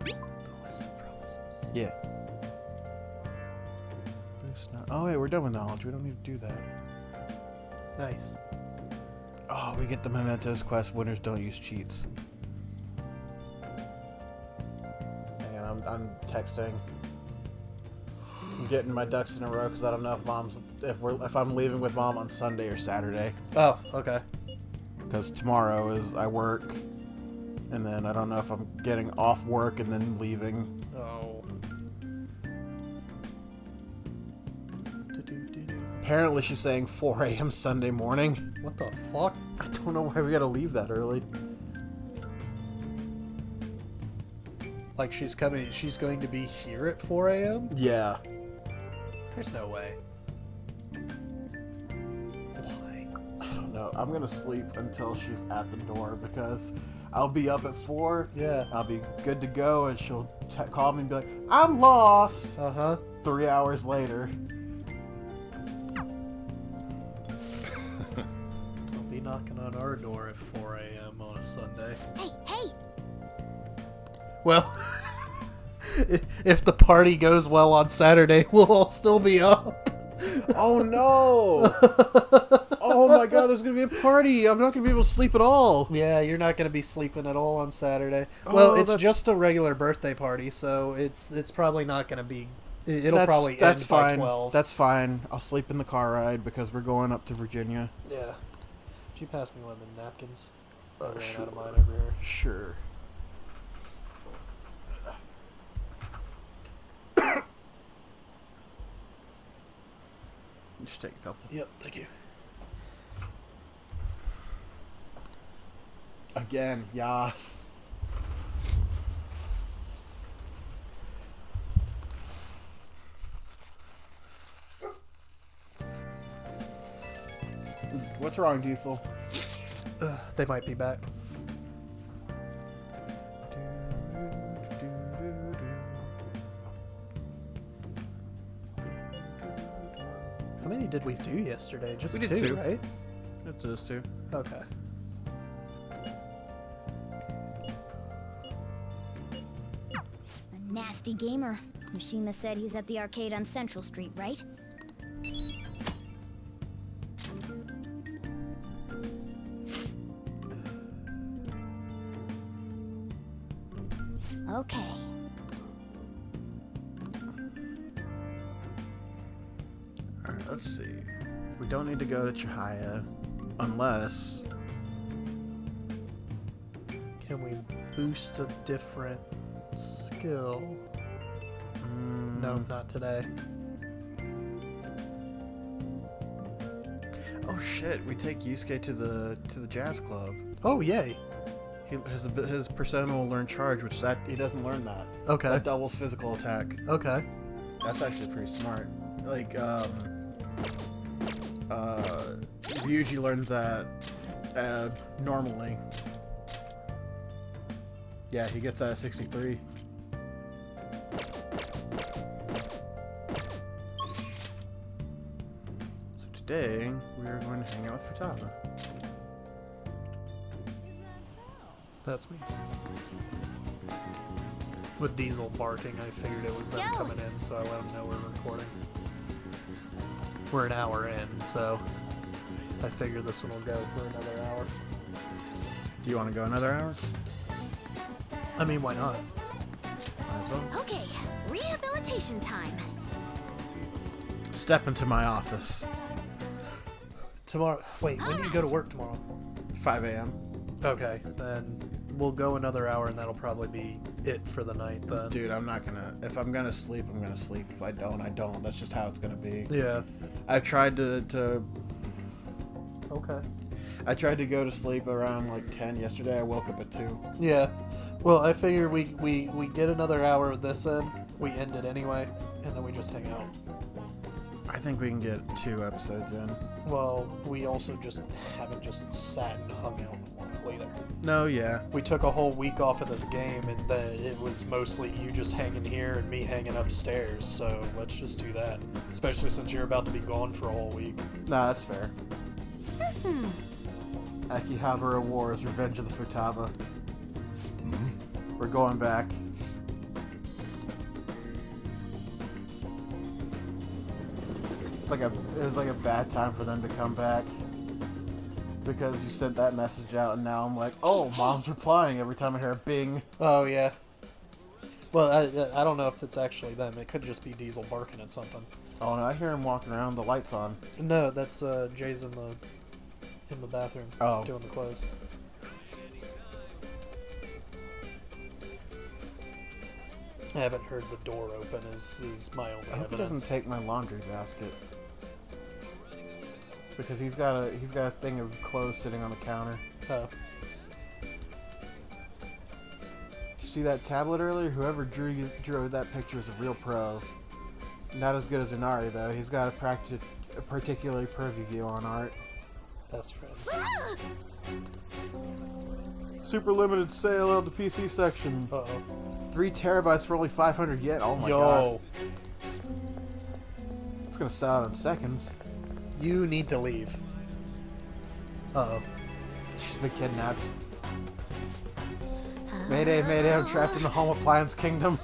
The list of promises. Yeah. Oh, wait, we're done with knowledge. We don't need to do that. Nice. Oh, we get the Mementos quest. Winners don't use cheats. Hang on, I'm texting. I'm getting my ducks in a row because I don't know if I'm leaving with Mom on Sunday or Saturday. Oh, okay. Because tomorrow is I work, and then I don't know if I'm getting off work and then leaving. Oh. Apparently she's saying 4 a.m. Sunday morning. What the fuck? I don't know why we gotta leave that early. Like she's going to be here at 4 a.m.? Yeah. There's no way. Why? I don't know. I'm gonna sleep until she's at the door because I'll be up at 4. Yeah. I'll be good to go, and she'll call me and be like, "I'm lost." 3 hours later. Don't be knocking on our door at 4 a.m. on a Sunday. Hey! Well, if the party goes well on Saturday, we'll all still be up. Oh no! Oh my god, there's gonna be a party! I'm not gonna be able to sleep at all! Yeah, you're not gonna be sleeping at all on Saturday. Well, it's that's... just a regular birthday party, so it's probably not gonna be... It'll probably that's end fine. by 12. That's fine. I'll sleep in the car ride because we're going up to Virginia. Yeah. Could you pass me one of the napkins? I ran Sure. out of mine over here. Sure. Just take a couple. Yep, thank you. Again, yas. What's wrong, Diesel? They might be back. How many did we do yesterday? Just We did two. right? It's those two. Okay. A nasty gamer. Mishima said he's at the arcade on Central Street, right? Okay. Alright, let's see. We don't need to go to Chihaya unless... Can we boost a different skill? No, not today. Oh shit, we take Yusuke to the jazz club. Oh, yay. His persona will learn charge, which he doesn't learn that. Okay. That doubles physical attack. Okay. That's actually pretty smart. Like, Ryuji learns that normally. Yeah, he gets that at 63. So today, we are going to hang out with Futaba. That's me. With Diesel barking, I figured it was them Yo. coming in, so I let them know we're recording. We're an hour in, so I figure this one will go for another hour. Do you want to go another hour? I mean, why not? Might as well. Okay, rehabilitation time. Step into my office. Tomorrow. Wait, when do you go to work tomorrow? 5 a.m. Okay, then we'll go another hour, and that'll probably be it for the night then. Dude, I'm not gonna... If I'm gonna sleep, I'm gonna sleep. If I don't, I don't. That's just how it's gonna be. Yeah. I've tried to Okay. I tried to go to sleep around like 10 yesterday. I woke up at 2. Yeah. Well, I figure we get another hour of this in, we end it anyway, and then we just hang out. I think we can get 2 episodes in. Well, we also just haven't just sat and hung out in a while either. No, yeah. We took a whole week off of this game, and it was mostly you just hanging here and me hanging upstairs, so let's just do that. Especially since you're about to be gone for a whole week. Nah, that's fair. Akihabara Wars, Revenge of the Futaba. We're going back. It was like a bad time for them to come back. Because you sent that message out and now I'm like, oh, Mom's replying every time I hear a bing. Oh, yeah. Well, I don't know if it's actually them. It could just be Diesel barking at something. Oh no, I hear him walking around, the lights on. No, that's Jay's in the bathroom doing the clothes. I haven't heard the door open is my only I hope he evidence. doesn't take my laundry basket. Because he's got a thing of clothes sitting on the counter. Oh. Did you see that tablet earlier? Whoever drew that picture is a real pro. Not as good as Inari though. He's got a particularly pervy view on art. Best friends. Super limited sale of the PC section. Uh-oh. 3 terabytes for only 500 yen. Oh my Yo. god. It's gonna sell out in seconds. You need to leave. Uh-oh. She's been kidnapped. Mayday, mayday, I'm trapped in the home appliance kingdom.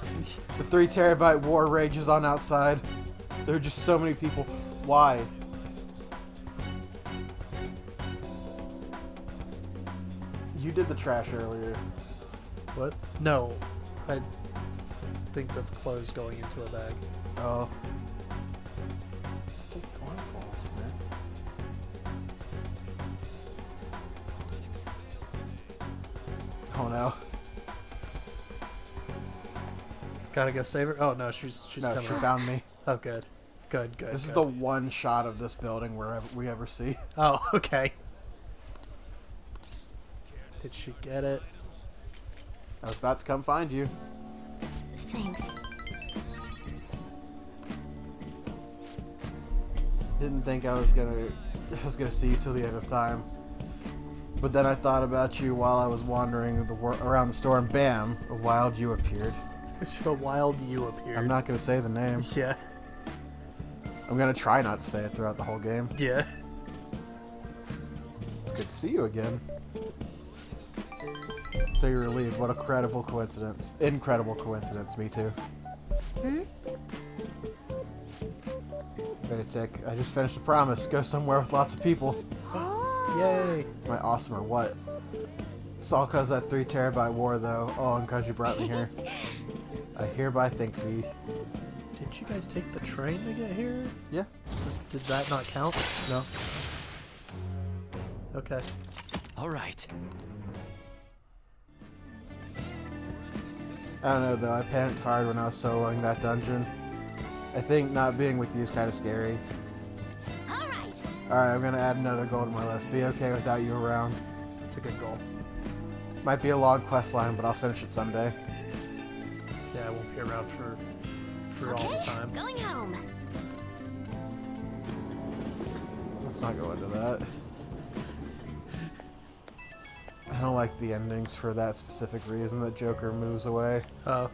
The 3 terabyte war rages on outside. There are just so many people. Why? You did the trash earlier. What? No. I think that's clothes going into a bag. Oh. Take armfuls, man. Oh no. Gotta go save her? Oh no, she's No, coming. she found me. Oh good. Good. This is the one shot of this building we ever see. Oh, okay. Did she get it? I was about to come find you. Thanks. Didn't think I was gonna see you till the end of time. But then I thought about you while I was wandering around the store, and bam, a wild you appeared. A wild you appeared. I'm not gonna say the name. Yeah. I'm gonna try not to say it throughout the whole game. Yeah. It's good to see you again. So you're relieved. What a credible coincidence. Incredible coincidence, me too. Wait a tick. I just finished a promise. Go somewhere with lots of people. Yay. Am I awesome or what? It's all because of that 3 terabyte war though. Oh, and because you brought me here. I hereby thank thee. Did you guys take the train to get here? Yeah. Did that not count? No. Okay. All right. I don't know though, I panicked hard when I was soloing that dungeon. I think not being with you is kind of scary. Alright, I'm gonna add another goal to my list. Be okay without you around. That's a good goal. Might be a long quest line, but I'll finish it someday. Yeah, I won't be around for all the time. Going home. Let's not go into that. I don't like the endings for that specific reason that Joker moves away. Oh.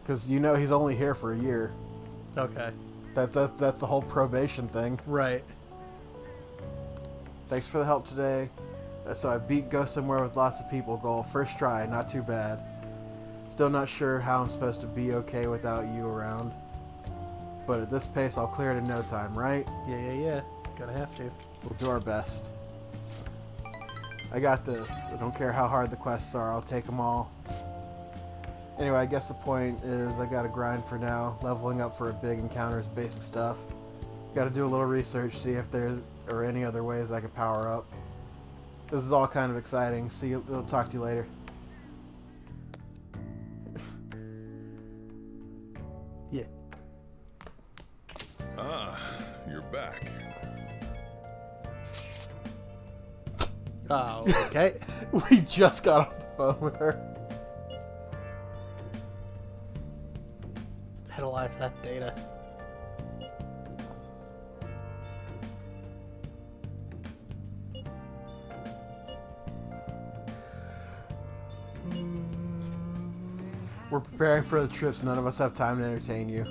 Because you know he's only here for a year. Okay. That's the whole probation thing. Right. Thanks for the help today. So I beat Go Somewhere with Lots of People goal. First try, not too bad. Still not sure how I'm supposed to be okay without you around. But at this pace, I'll clear it in no time, right? Yeah. Gonna have to. We'll do our best. I got this. I don't care how hard the quests are, I'll take them all. Anyway, I guess the point is I gotta grind for now. Leveling up for a big encounter is basic stuff. Gotta do a little research, see if there are any other ways I could power up. This is all kind of exciting. See you. I'll talk to you later. Yeah. Ah, you're back. Oh, okay. We just got off the phone with her. Analyze that data. We're preparing for the trip, so none of us have time to entertain you.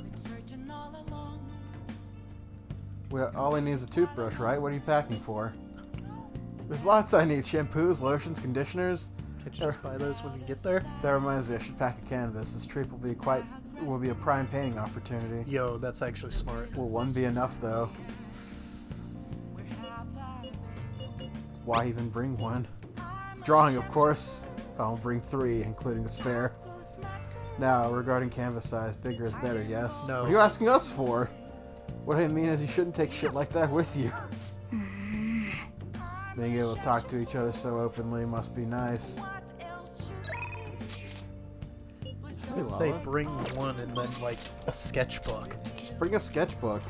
All we need is a toothbrush, right? What are you packing for? There's lots I need. Shampoos, lotions, conditioners. Can't you just buy those when you get there? That reminds me, I should pack a canvas. This trip will be a prime painting opportunity. Yo, that's actually smart. Will one be enough, though? Why even bring one? Drawing, of course. I'll bring 3, including the spare. Now, regarding canvas size, bigger is better, yes? No. What are you asking us for? What I mean is you shouldn't take shit like that with you. Being able to talk to each other so openly must be nice. I'd say bring one and then, like, a sketchbook. Just bring a sketchbook.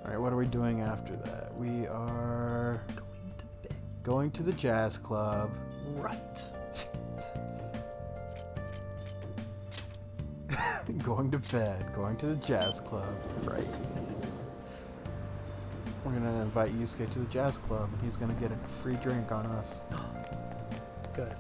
Alright, what are we doing after that? We are... going to the jazz club. Right. Going to bed. Going to the jazz club. Right. We're gonna invite Yusuke to the jazz club, and he's gonna get a free drink on us. Good.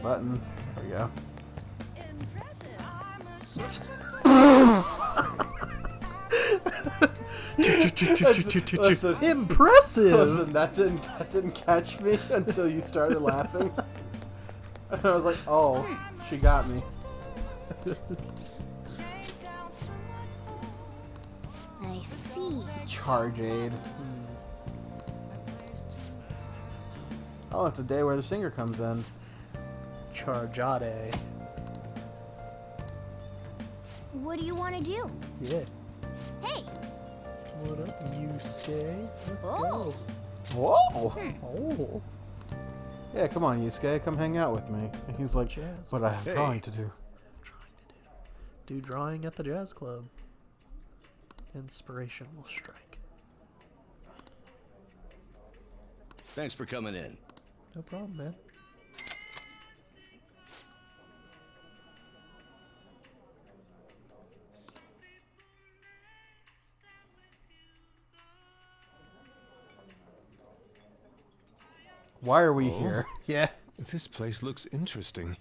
Button. There we go. Listen, Impressive. listen, that didn't catch me until you started laughing. And I was like, oh, she got me. I see. Charge aid. Oh, it's a day where the singer comes in. Chargeade. What do you want to do? Yeah. Hey! What up, Yusuke? Let's Oh. Whoa! Oh. Yeah, come on, Yusuke, come hang out with me. And he's like, Jazz. but I have Hey. drawing to do. Do drawing at the jazz club. Inspiration will strike. Thanks for coming in. No problem, man. Why are we Oh. here? Yeah. This place looks interesting.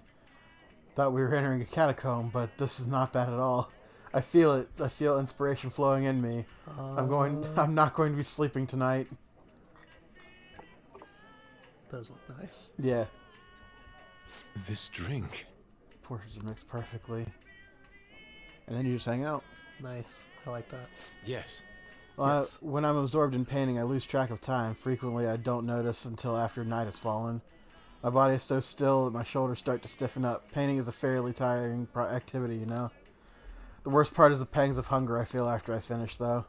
Thought we were entering a catacomb, but this is not bad at all. I feel it. I feel inspiration flowing in me. I'm not going to be sleeping tonight. Those look nice. Yeah. This drink. Portions are mixed perfectly. And then you just hang out. Nice. I like that. Yes. Well, Yes. when I'm absorbed in painting, I lose track of time. Frequently, I don't notice until after night has fallen. My body is so still that my shoulders start to stiffen up. Painting is a fairly tiring activity, you know? The worst part is the pangs of hunger I feel after I finish, though.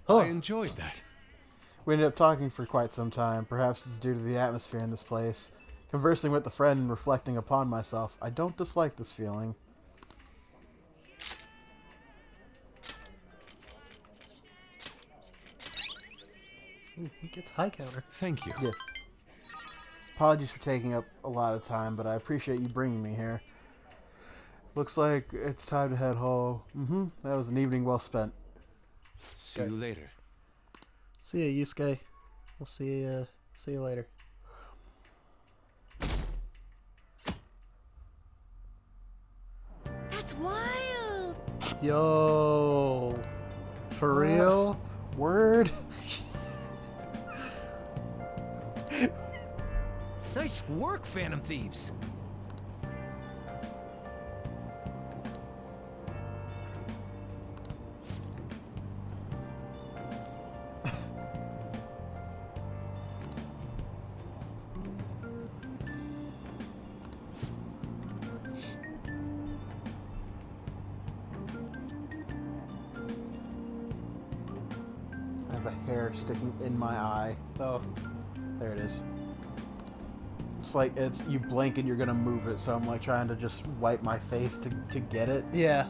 I enjoyed that. We ended up talking for quite some time. Perhaps it's due to the atmosphere in this place. Conversing with a friend and reflecting upon myself, I don't dislike this feeling. Ooh, he gets high counter. Thank you. Yeah. Apologies for taking up a lot of time, but I appreciate you bringing me here. Looks like it's time to head home. That was an evening well spent. See you later. See ya, Yusuke. We'll see you later. That's wild! Yo. For real? Word? Nice work, Phantom Thieves. have a hair sticking in my eye. Oh. There it is. It's like you blink and you're gonna move it, so I'm like trying to just wipe my face to get it. Yeah.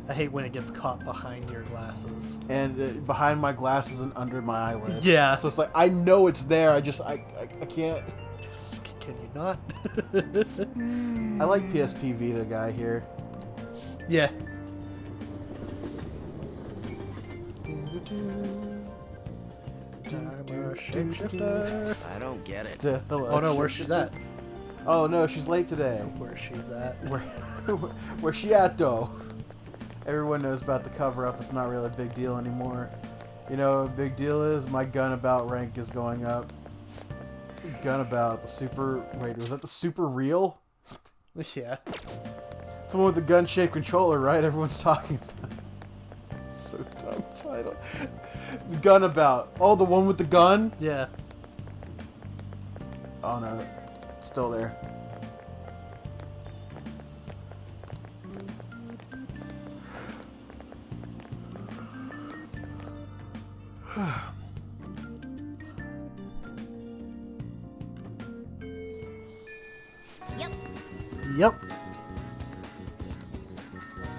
I hate when it gets caught behind your glasses. And behind my glasses and under my eyelid. Yeah. So it's like I know it's there. I can't. Can you not? I like PSP Vita guy here. Yeah. Timer shapeshifter. I don't get it. Still, Oh no, where's she's at? Oh no, she's late today. Where she's at? Where's she at though? Everyone knows about the cover up. It's not really a big deal anymore. You know what a big deal is? My gun about rank is going up. Gun about the super. Wait, was that the super real? Yeah. It's the one with the gun-shaped controller, right? Everyone's talking about. So dumb title. The gun about. Oh, the one with the gun? Yeah. Oh no, still there. Yep. Yep.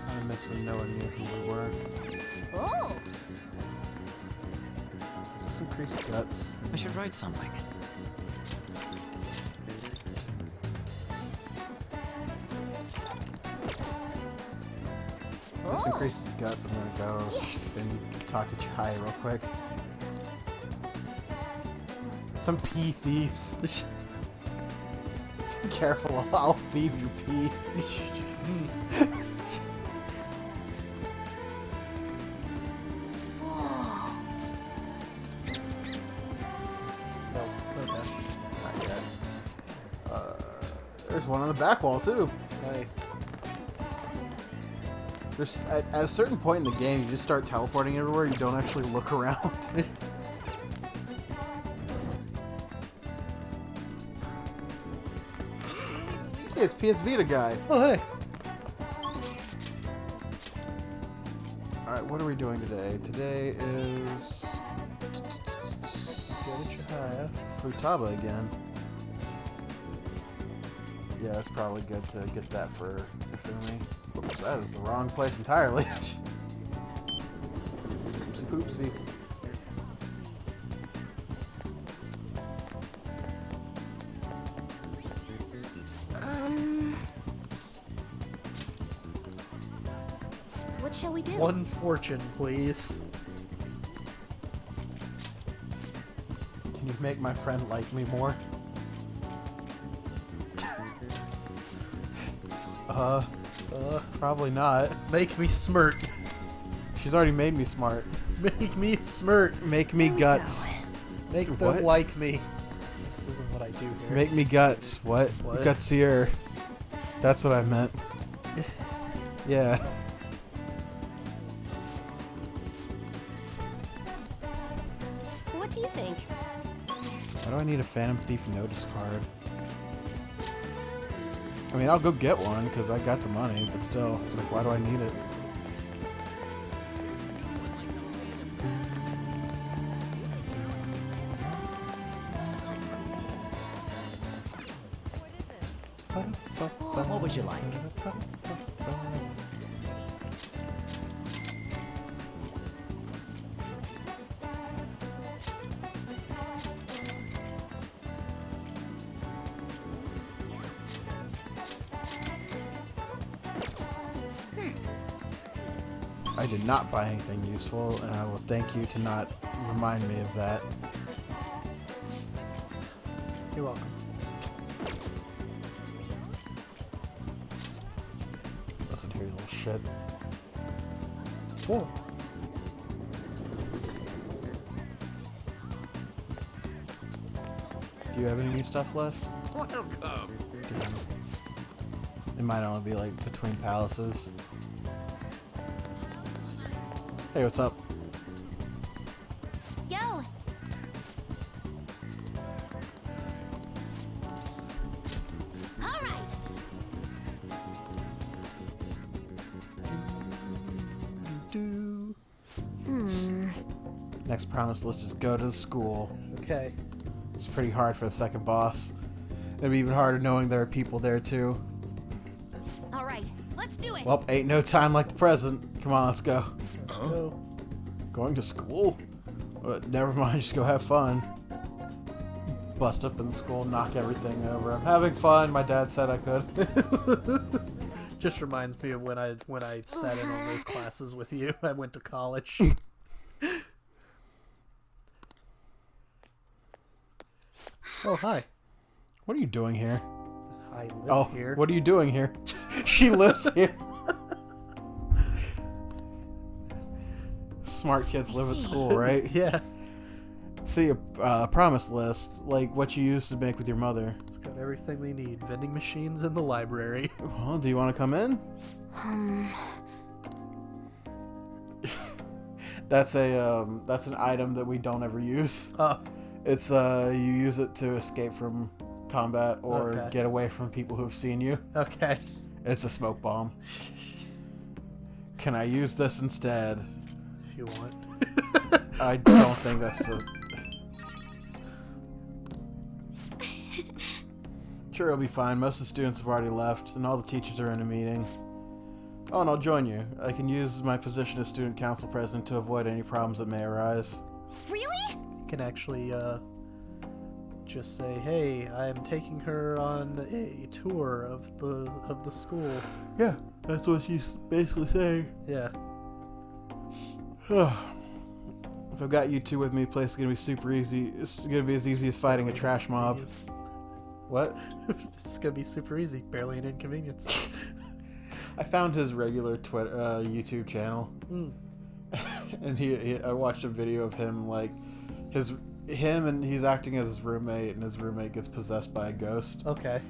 I miss when no one knew who we were. Oh. Does this increase guts? I should write something. This increases guts. I'm gonna go and talk to Chai real quick. Some pee thieves. Careful, I'll thieve your pee. Not yet. There's one on the back wall too. Nice. There's at a certain point in the game, you just start teleporting everywhere. You don't actually look around. Hey, it's PS Vita guy. Oh hey. All right, what are we doing today? Today is Futaba again. Yeah, that's probably good to get that for me. Oops, that is the wrong place entirely. Oopsie poopsie. What shall we do? One fortune, please. Can you make my friend like me more? Probably not. Make me smirt. She's already made me smart. Make me smirt. Make me guts. Make them What? like me. This isn't what I do here. Make me guts. What? What? Gutsier. That's what I meant. Yeah. What do you think? Why do I need a Phantom Thief notice card? I mean, I'll go get one because I got the money, but still, it's like, why do I need it? What would you like? I did not buy anything useful, and I will thank you to not remind me of that. You're welcome. Listen here, you little shit. Cool. Do you have any new stuff left? Welcome. Damn. It might only be like between palaces. Hey, what's up? Yo. All right. Next promise list is go to the school. Okay. It's pretty hard for the second boss. It'd be even harder knowing there are people there too. All right, let's do it. Well, ain't no time like the present. Come on, let's go. Let's go. Going to school? Never mind, just go have fun. Bust up in the school, knock everything over. I'm having fun. My dad said I could. Just reminds me of when I sat in on those classes with you. I went to college. Oh, hi. What are you doing here? I live here. What are you doing here? She lives here. Smart kids live at school, right? Yeah. See, a promise list, like what you used to make with your mother. It's got everything they need. Vending machines in the library. Well, do you want to come in? That's an item that we don't ever use. Oh. It's you use it to escape from combat or Okay. get away from people who've seen you. Okay. It's a smoke bomb. Can I use this instead? If you want. I don't think that's the... Sure, it'll be fine. Most of the students have already left, and all the teachers are in a meeting. Oh, and I'll join you. I can use my position as student council president to avoid any problems that may arise. Really? You can actually just say, "Hey, I'm taking her on a tour of the school." Yeah, that's what she's basically saying. Yeah. If I've got you two with me, the place is gonna be super easy. It's gonna be as easy as fighting a trash mob. What? It's gonna be super easy. Barely an inconvenience. I found his regular Twitter, YouTube channel, and I watched a video of him, like and he's acting as his roommate, and his roommate gets possessed by a ghost. Okay.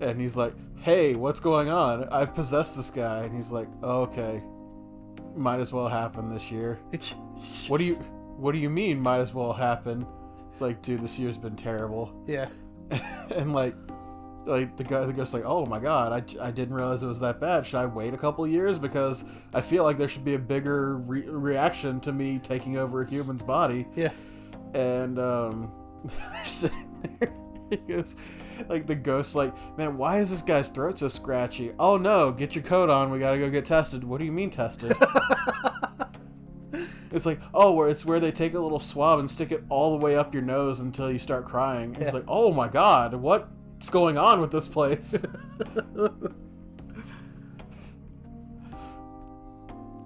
And he's like, "Hey, what's going on? I've possessed this guy." And he's like, "Oh, okay, might as well happen this year." What do you mean? Might as well happen? It's like, dude, this year's been terrible. Yeah. And like the guy's like, "Oh my god, I didn't realize it was that bad. Should I wait a couple years? Because I feel like there should be a bigger reaction to me taking over a human's body." Yeah. And they're sitting there. He goes, like, the ghost's like, "Man, why is this guy's throat so scratchy?" "Oh no, get your coat on. We gotta go get tested." "What do you mean tested?" It's like, "Oh, it's where they take a little swab and stick it all the way up your nose until you start crying." And It's like, "Oh my god, what's going on with this place?"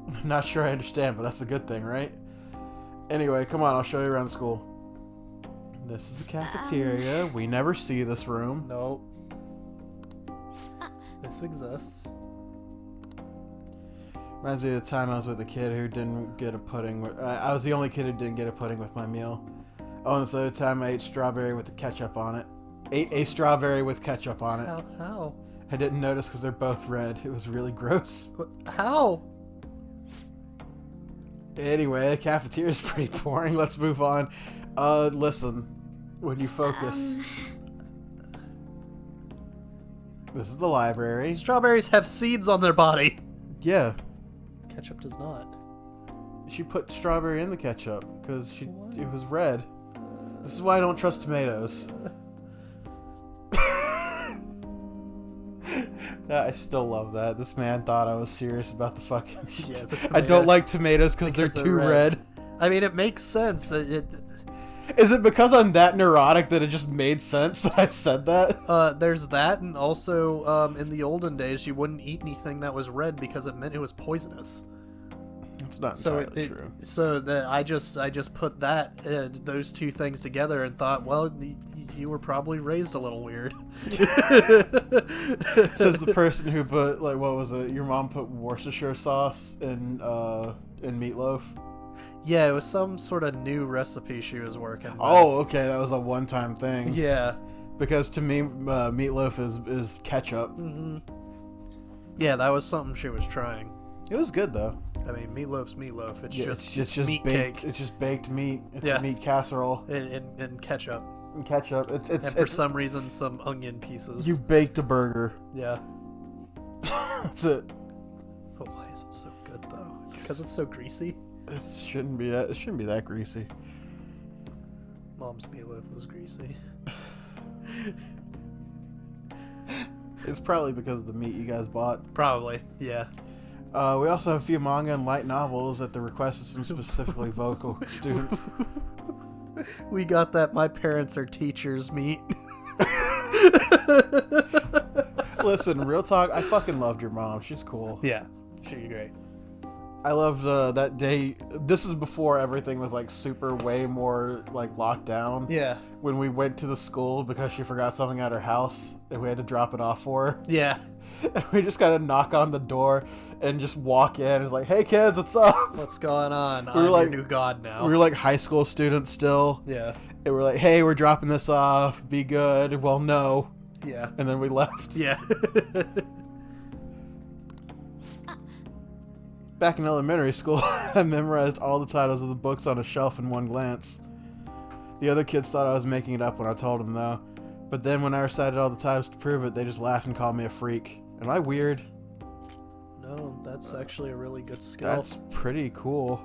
I'm not sure I understand, but that's a good thing, right? Anyway, come on, I'll show you around the school. This is the cafeteria. We never see this room. Nope. This exists. Reminds me of the time I was with a kid who didn't get a pudding. I was the only kid who didn't get a pudding with my meal. Oh, and this other time I ate strawberry with the ketchup on it. Ate a strawberry with ketchup on it. How? I didn't notice because they're both red. It was really gross. How? Anyway, the cafeteria is pretty boring. Let's move on. Listen. When you focus. This is the library. Strawberries have seeds on their body. Yeah. Ketchup does not. She put strawberry in the ketchup because it was red. This is why I don't trust tomatoes. I still love that. This man thought I was serious about the fucking... Yeah, the I don't like tomatoes because they're too red. I mean, it makes sense. Is it because I'm that neurotic that it just made sense that I said that? There's that, and also, in the olden days, you wouldn't eat anything that was red because it meant it was poisonous. It's not entirely true. So that I just put that those two things together and thought, well, you were probably raised a little weird. Says the person who put, like, what was it? Your mom put Worcestershire sauce in meatloaf. Yeah, it was some sort of new recipe she was working with. Oh, okay, that was a one-time thing. Yeah. Because to me, meatloaf is ketchup. Mm-hmm. Yeah, that was something she was trying. It was good though. I mean, meatloaf's meatloaf. It's just baked meat cake. It's just baked meat. It's Yeah. a meat casserole. And ketchup. And ketchup. And for some reason, some onion pieces. You baked a burger. Yeah. That's it. But why is it so good though? It's because it's so greasy. It shouldn't be that greasy. Mom's meatloaf was greasy. It's probably because of the meat you guys bought. Probably, yeah. We also have a few manga and light novels at the request of some specifically vocal students. We got that my parents are teachers meat. Listen, real talk, I fucking loved your mom. She's cool. Yeah, she's great. I loved that day. This is before everything was like super way more like locked down. Yeah. When we went to the school because she forgot something at her house and we had to drop it off for her. Yeah. And we just gotta knock on the door and just walk in. It's like, hey kids, what's up? What's going on? We I'm were like, your new god now. We were like high school students still. Yeah. And we're like, hey, we're dropping this off. Be good. Well, no. Yeah. And then we left. Yeah. Back in elementary school, I memorized all the titles of the books on a shelf in one glance. The other kids thought I was making it up when I told them, though. But then when I recited all the titles to prove it, they just laughed and called me a freak. Am I weird? No, that's actually a really good skill. That's pretty cool.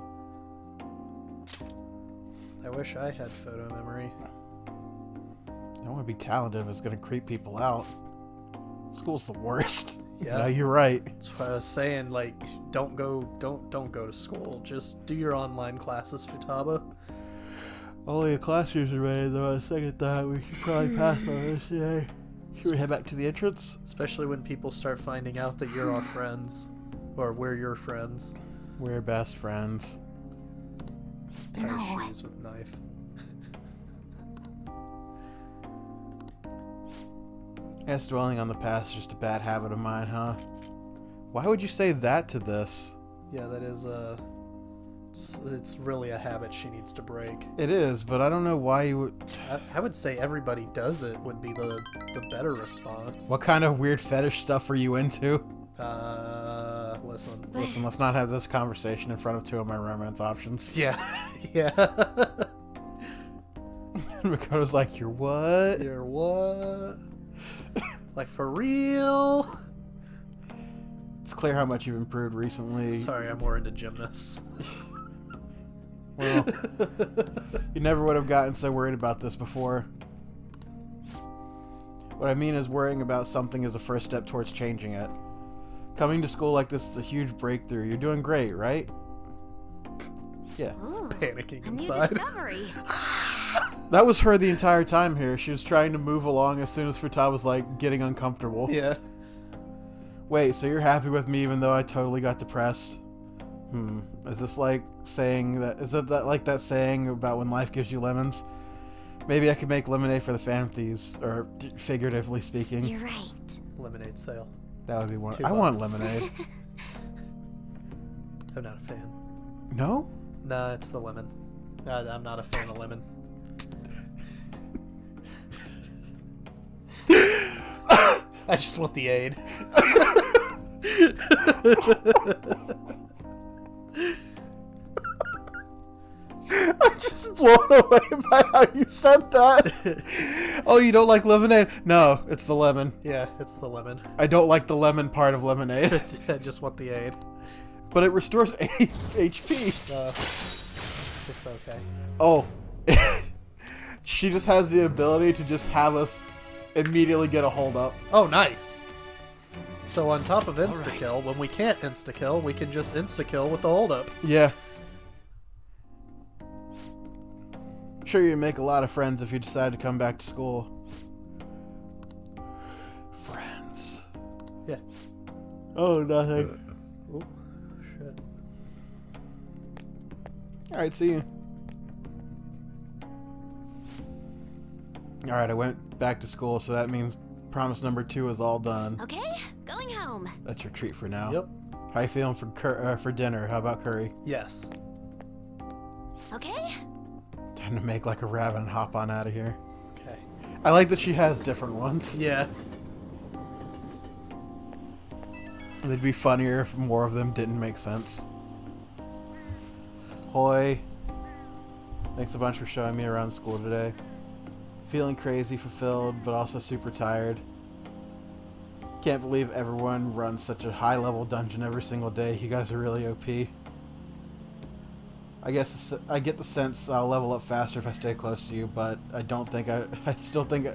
I wish I had photo memory. I don't want to be talented if it's going to creep people out. School's the worst. Yeah. No, you're right. That's what I was saying. Like, don't go to school. Just do your online classes, Futaba. Only the classrooms are ready, though. On second thought, we should probably pass on this today. Should we head back to the entrance? Especially when people start finding out that you're our friends, or we're your friends. We're best friends. Tie shoes with knife. I guess dwelling on the past is just a bad habit of mine, huh? Why would you say that to this? Yeah, that is it's really a habit she needs to break. It is, but I don't know why you would... I would say everybody does it would be the better response. What kind of weird fetish stuff are you into? Listen. Listen, let's not have this conversation in front of two of my romance options. Yeah. Yeah. Makoto's like, you're what? You're what? Like, for real? It's clear how much you've improved recently. Sorry, I'm more into gymnasts. Well, you never would have gotten so worried about this before. What I mean is worrying about something is a first step towards changing it. Coming to school like this is a huge breakthrough. You're doing great, right? Yeah. Ooh, Panicking a inside. new discovery. That was her the entire time here. She was trying to move along as soon as Futaba was like getting uncomfortable. Yeah. Wait, so you're happy with me even though I totally got depressed? Is this like saying that... Is it that like that saying about when life gives you lemons? Maybe I could make lemonade for the Phantom Thieves, or figuratively speaking. You're right. Lemonade sale. That would be one. $2. I want lemonade. I'm not a fan. No? Nah, it's the lemon. I'm not a fan of lemon. I just want the aid. I'm just blown away by how you said that. Oh, you don't like lemonade? No, it's the lemon. Yeah, it's the lemon. I don't like the lemon part of lemonade. I just want the aid. But it restores HP. It's okay. Oh. She just has the ability to just have us immediately get a hold up. Oh, nice. So on top of insta-kill, when we can't insta-kill, we can just insta-kill with the hold-up. Yeah. Sure, you'd make a lot of friends if you decide to come back to school. Friends. Yeah. Oh, nothing. Oh, shit. Alright, see you. Alright, I went back to school, so that means promise number 2 is all done. Okay, going home. That's your treat for now. Yep. How you feeling for dinner? How about curry? Yes. Okay. Time to make like a rabbit and hop on out of here. Okay. I like that she has different ones. Yeah. It'd be funnier if more of them didn't make sense. Hoi. Thanks a bunch for showing me around school today. Feeling crazy, fulfilled, but also super tired. Can't believe everyone runs such a high-level dungeon every single day. You guys are really OP. I guess I get the sense I'll level up faster if I stay close to you, but I don't think I still think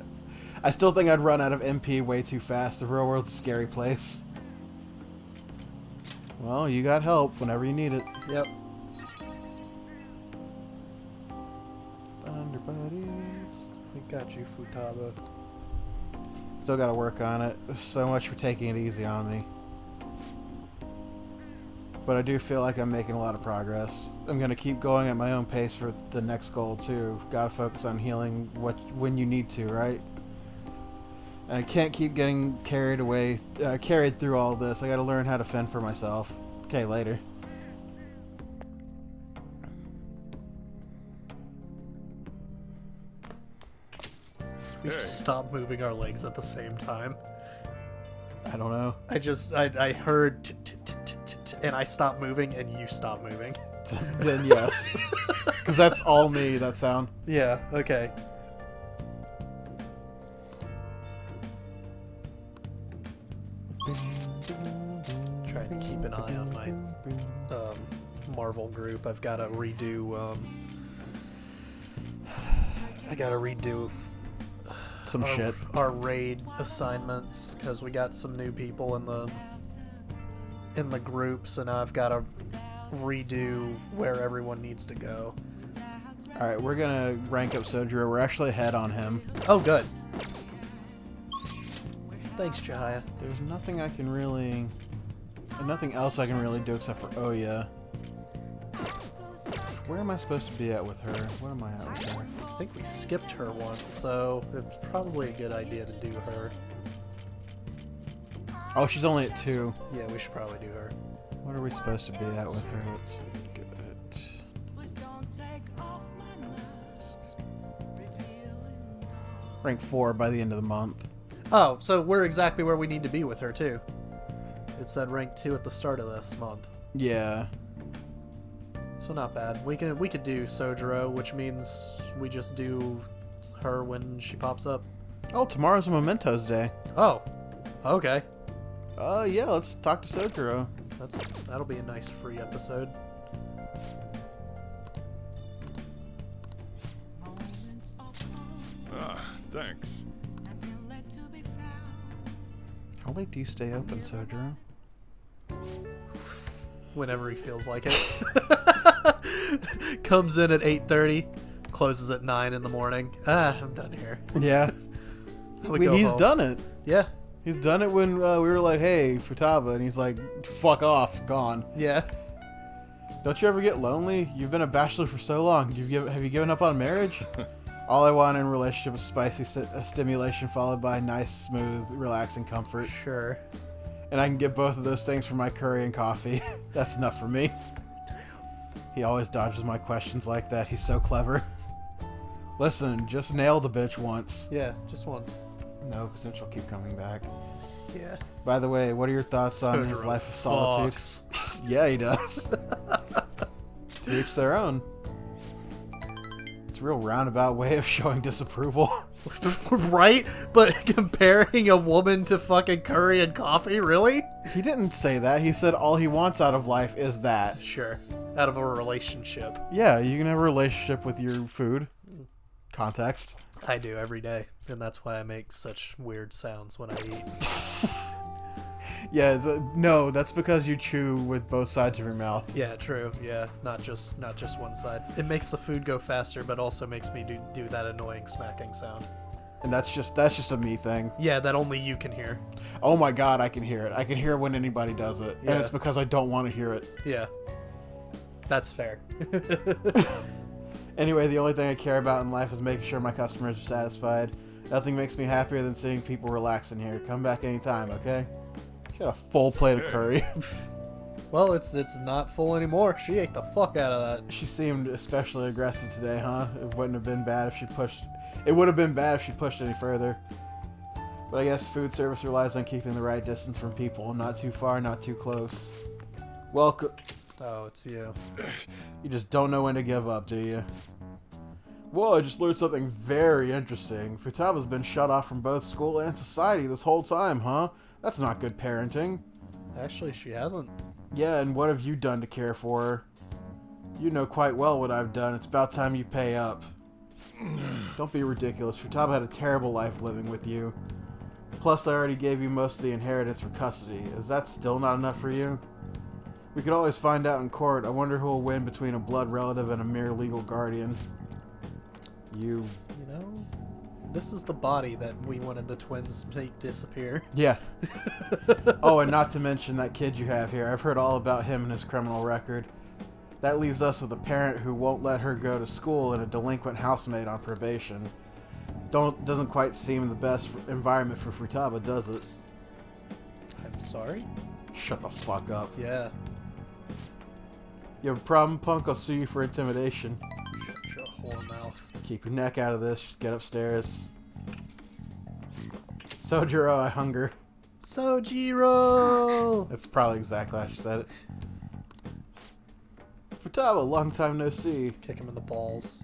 I'd run out of MP way too fast. The real world's a scary place. Well, you got help whenever you need it. Yep. Thunder buddies. We got you, Futaba. Still got to work on it. So much for taking it easy on me. But I do feel like I'm making a lot of progress. I'm going to keep going at my own pace for the next goal, too. Got to focus on healing when you need to, right? And I can't keep getting carried through all this. I got to learn how to fend for myself. Okay, later. We just stop moving our legs at the same time. I don't know. I heard and I stopped moving and you stopped moving. Then yes. Because that's all me, that sound. Yeah, okay. Trying to keep an eye on my Marvel group. I've got to redo some shit. Our raid assignments because we got some new people in the group, so now I've got to redo where everyone needs to go. All right, we're gonna rank up Sojiro. We're actually ahead on him. Oh, good. Thanks, Jaya. There's nothing else I can really do except for Oya. Where am I supposed to be at with her? Where am I at with her? I think we skipped her once, so it's probably a good idea to do her. Oh, she's only at 2. Yeah, we should probably do her. What are we supposed to be at with her? Let's get it. Rank 4 by the end of the month. Oh, so we're exactly where we need to be with her, too. It said rank 2 at the start of this month. Yeah. So not bad. We could do Sojiro, which means we just do her when she pops up. Oh, tomorrow's a Mementos Day. Oh, okay. Yeah, let's talk to Sojiro. That'll be a nice free episode. Thanks. How late do you stay open, Sojiro? Whenever he feels like it. Comes in at 8:30, closes at 9 in the morning. I'm done here. Yeah. He's done it. Yeah. He's done it when we were like, hey, Futaba, and he's like, fuck off, gone. Yeah. Don't you ever get lonely? You've been a bachelor for so long. Have you given up on marriage? All I want in a relationship is spicy stimulation followed by nice, smooth, relaxing comfort. Sure. And I can get both of those things from my curry and coffee. That's enough for me. He always dodges my questions like that. He's so clever. Listen, just nail the bitch once. Yeah, just once. No, because then she'll keep coming back. Yeah. By the way, what are your thoughts on his life of solitude? Yeah, he does. To each their own. It's a real roundabout way of showing disapproval. Right? But comparing a woman to fucking curry and coffee, really? He didn't say that. He said all he wants out of life is that. Sure. Out of a relationship. Yeah, you can have a relationship with your food. Context. I do every day, and that's why I make such weird sounds when I eat. Yeah, no, that's because you chew with both sides of your mouth. Yeah, true. Yeah, not just one side. It makes the food go faster, but also makes me do that annoying smacking sound. And that's just a me thing. Yeah, that only you can hear. Oh my god, I can hear it. I can hear when anybody does it. Yeah. And it's because I don't want to hear it. Yeah. That's fair. Anyway, the only thing I care about in life is making sure my customers are satisfied. Nothing makes me happier than seeing people relax in here. Come back anytime, okay? She got a full plate of curry. Well, it's not full anymore. She ate the fuck out of that. She seemed especially aggressive today, huh? It wouldn't have been bad if she pushed... It would have been bad if she pushed any further. But I guess food service relies on keeping the right distance from people. Not too far, not too close. Welcome... Oh, it's you. You just don't know when to give up, do you? Well, I just learned something very interesting. Futaba's been shut off from both school and society this whole time, huh? That's not good parenting. Actually, she hasn't. Yeah, and what have you done to care for her? You know quite well what I've done. It's about time you pay up. Don't be ridiculous. Futaba had a terrible life living with you. Plus, I already gave you most of the inheritance for custody. Is that still not enough for you? We could always find out in court. I wonder who will win between a blood relative and a mere legal guardian. You. You know, this is the body that we wanted the twins to make disappear. Yeah. Oh, and not to mention that kid you have here. I've heard all about him and his criminal record. That leaves us with a parent who won't let her go to school and a delinquent housemate on probation. Doesn't quite seem the best environment for Futaba, does it? I'm sorry? Shut the fuck up. Yeah. You have a problem, punk? I'll sue you for intimidation. Shut your whore mouth. Keep your neck out of this. Just get upstairs. Sojiro, I hunger. Sojiro! That's probably exactly how she said it. Futaba, long time no see. Kick him in the balls.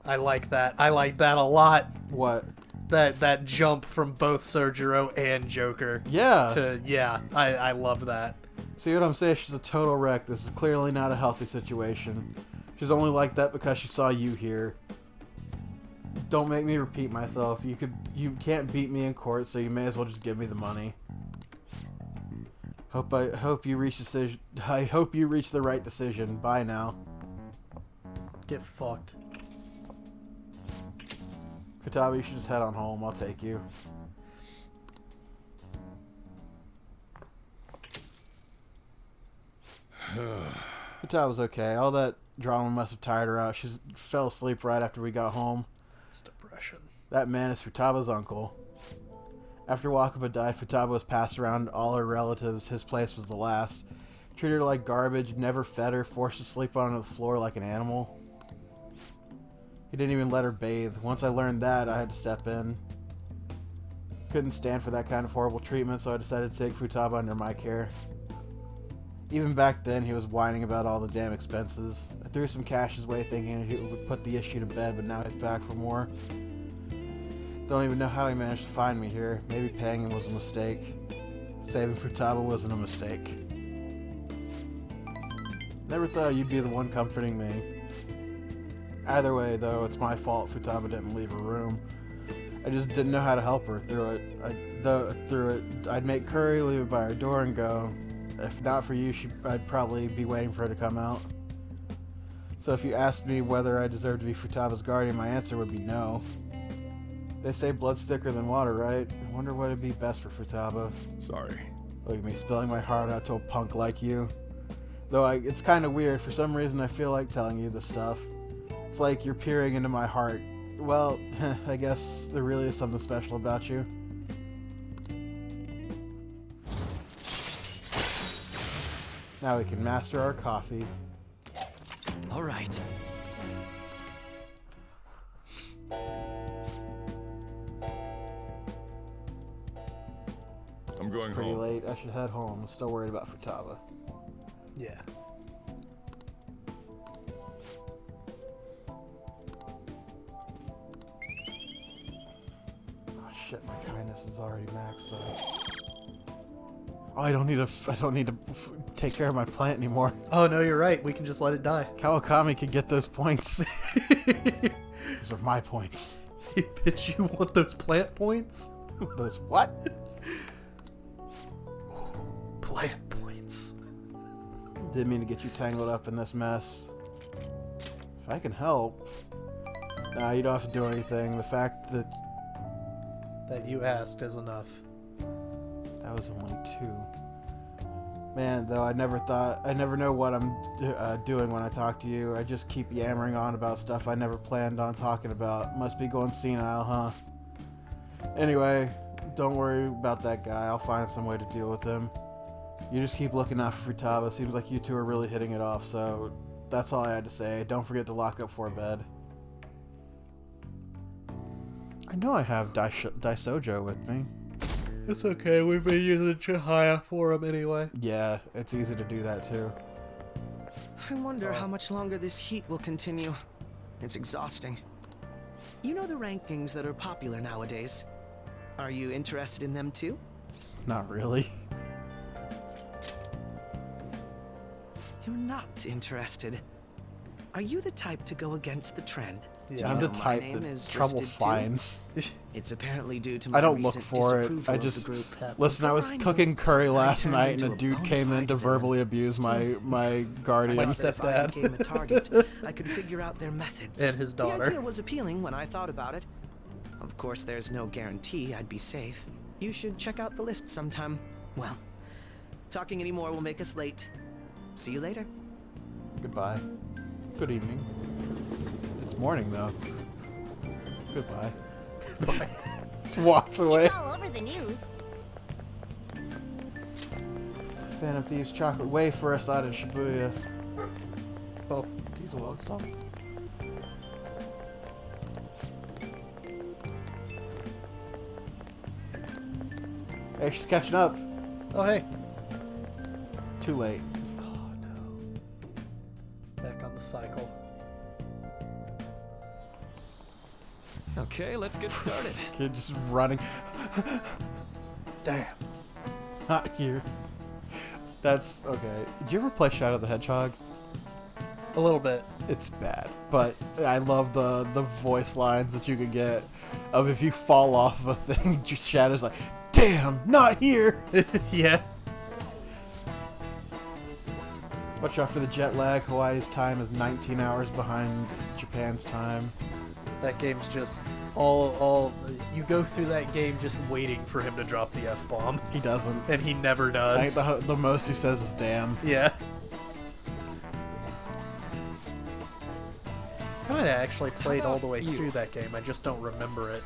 I like that. I like that a lot. What? That jump from both Sojiro and Joker. Yeah. Yeah, I love that. See what I'm saying? She's a total wreck. This is clearly not a healthy situation. She's only like that because she saw you here. Don't make me repeat myself. You can't beat me in court, so you may as well just give me the money. I hope you reach the right decision. Bye now. Get fucked. Futaba, you should just head on home. I'll take you. Futaba's okay. All that drama must have tired her out. She fell asleep right after we got home. It's depression. That man is Futaba's uncle. After Wakaba died, Futaba was passed around to all her relatives. His place was the last. Treated her like garbage, never fed her, forced to sleep on the floor like an animal. He didn't even let her bathe. Once I learned that, I had to step in. Couldn't stand for that kind of horrible treatment, so I decided to take Futaba under my care. Even back then, he was whining about all the damn expenses. I threw some cash his way thinking he would put the issue to bed, but now he's back for more. Don't even know how he managed to find me here. Maybe paying him was a mistake. Saving Futaba wasn't a mistake. Never thought you'd be the one comforting me. Either way, though, it's my fault Futaba didn't leave her room. I just didn't know how to help her through it. I'd make Curry leave it by her door and go. If not for you, I'd probably be waiting for her to come out. So if you asked me whether I deserve to be Futaba's guardian, my answer would be no. They say blood's thicker than water, right? I wonder what would be best for Futaba. Sorry. Look at me spilling my heart out to a punk like you. Though it's kind of weird. For some reason, I feel like telling you this stuff. It's like you're peering into my heart. Well, I guess there really is something special about you. Now we can master our coffee. All right. I'm going Pretty home. late. I should head home. I'm still worried about Futaba. Yeah. Oh shit, my kindness is already maxed though. Oh, I don't need to take care of my plant anymore. Oh no, you're right. We can just let it die. Kawakami could get those points. Those are my points. Bitch, you want those plant points? Those what? Plant points. Didn't mean to get you tangled up in this mess. If I can help. Nah, you don't have to do anything. The fact that you asked is enough. that was only 2. Man, though, I never know what I'm doing when I talk to you. I just keep yammering on about stuff I never planned on talking about. Must be going senile, huh? Anyway, don't worry about that guy. I'll find some way to deal with him. You just keep looking out for Futaba. Seems like you two are really hitting it off, so that's all I had to say. Don't forget to lock up for bed. I know I have Daisojo with me. It's okay, we've been using Chihaya for him anyway. Yeah, it's easy to do that too. I wonder how much longer this heat will continue. It's exhausting. You know the rankings that are popular nowadays. Are you interested in them too? Not really. You're not interested. Are you the type to go against the trend? Yeah. I'm the My type name that is trouble listed too. finds. It's apparently due to my I don't look recent for it. disapproval I of the just group. listen. I was Side cooking note, curry I last turned night, and into a dude bona came in fide to villain. verbally abuse my guardian. My If I stepdad. became a target, I could figure out their methods. And his The daughter. idea was appealing when I thought about it. Of course, there's no guarantee I'd be safe. You should check out the list sometime. Well, talking anymore will make us late. See you later. Goodbye. Good evening. It's morning though. Goodbye. Just walks away. It's all over the news. Phantom Thieves chocolate way for us out in Shibuya. Oh, Diesel wants some. Hey, she's catching up. Oh, hey. Too late. Oh, no. Back on the cycle. Okay, let's get started. Kid just running. Damn. Not here. That's okay. Did you ever play Shadow the Hedgehog? A little bit. It's bad, but I love the voice lines that you could get of if you fall off of a thing, just Shadow's like, "Damn, not here." Yeah. Watch out for the jet lag. Hawaii's time is 19 hours behind Japan's time. That game's just all you go through that game just waiting for him to drop the F-bomb. He doesn't. And he never I does. think the most he says is "damn." Yeah. I might have actually played all the way through that game. I just don't remember it.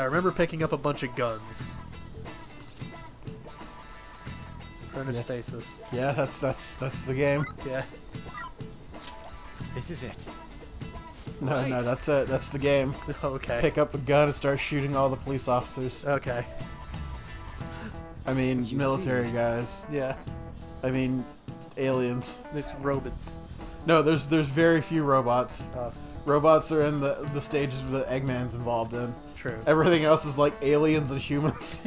I remember picking up a bunch of guns. Chronostasis. Yeah, that's the game. Yeah. This is it. No, no, that's it. That's the game. Okay. Pick up a gun and start shooting all the police officers. Okay. I mean, military guys. Yeah. I mean, aliens. It's robots. No, there's very few robots. Oh, Robots are in the stages that Eggman's involved in. true. Everything else is like aliens and humans.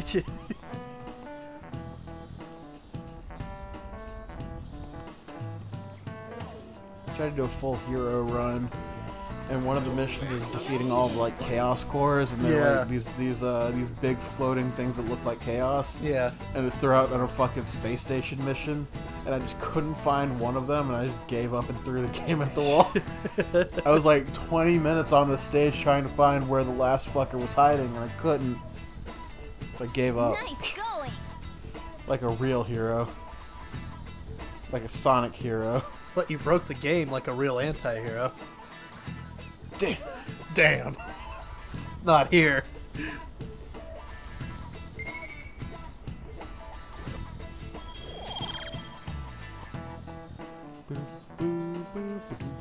Try to do a full hero run, and one of the missions is defeating all of like chaos cores, and they're Yeah. like these big floating things that look like chaos. Yeah. And it's throughout on a fucking space station mission, and I just couldn't find one of them, and I just gave up and threw the game at the wall. I was like 20 minutes on this stage trying to find where the last fucker was hiding, and I couldn't. So I gave up. Nice going. Like a real hero. Like a Sonic hero. But you broke the game like a real anti-hero. Damn. Damn. Not here.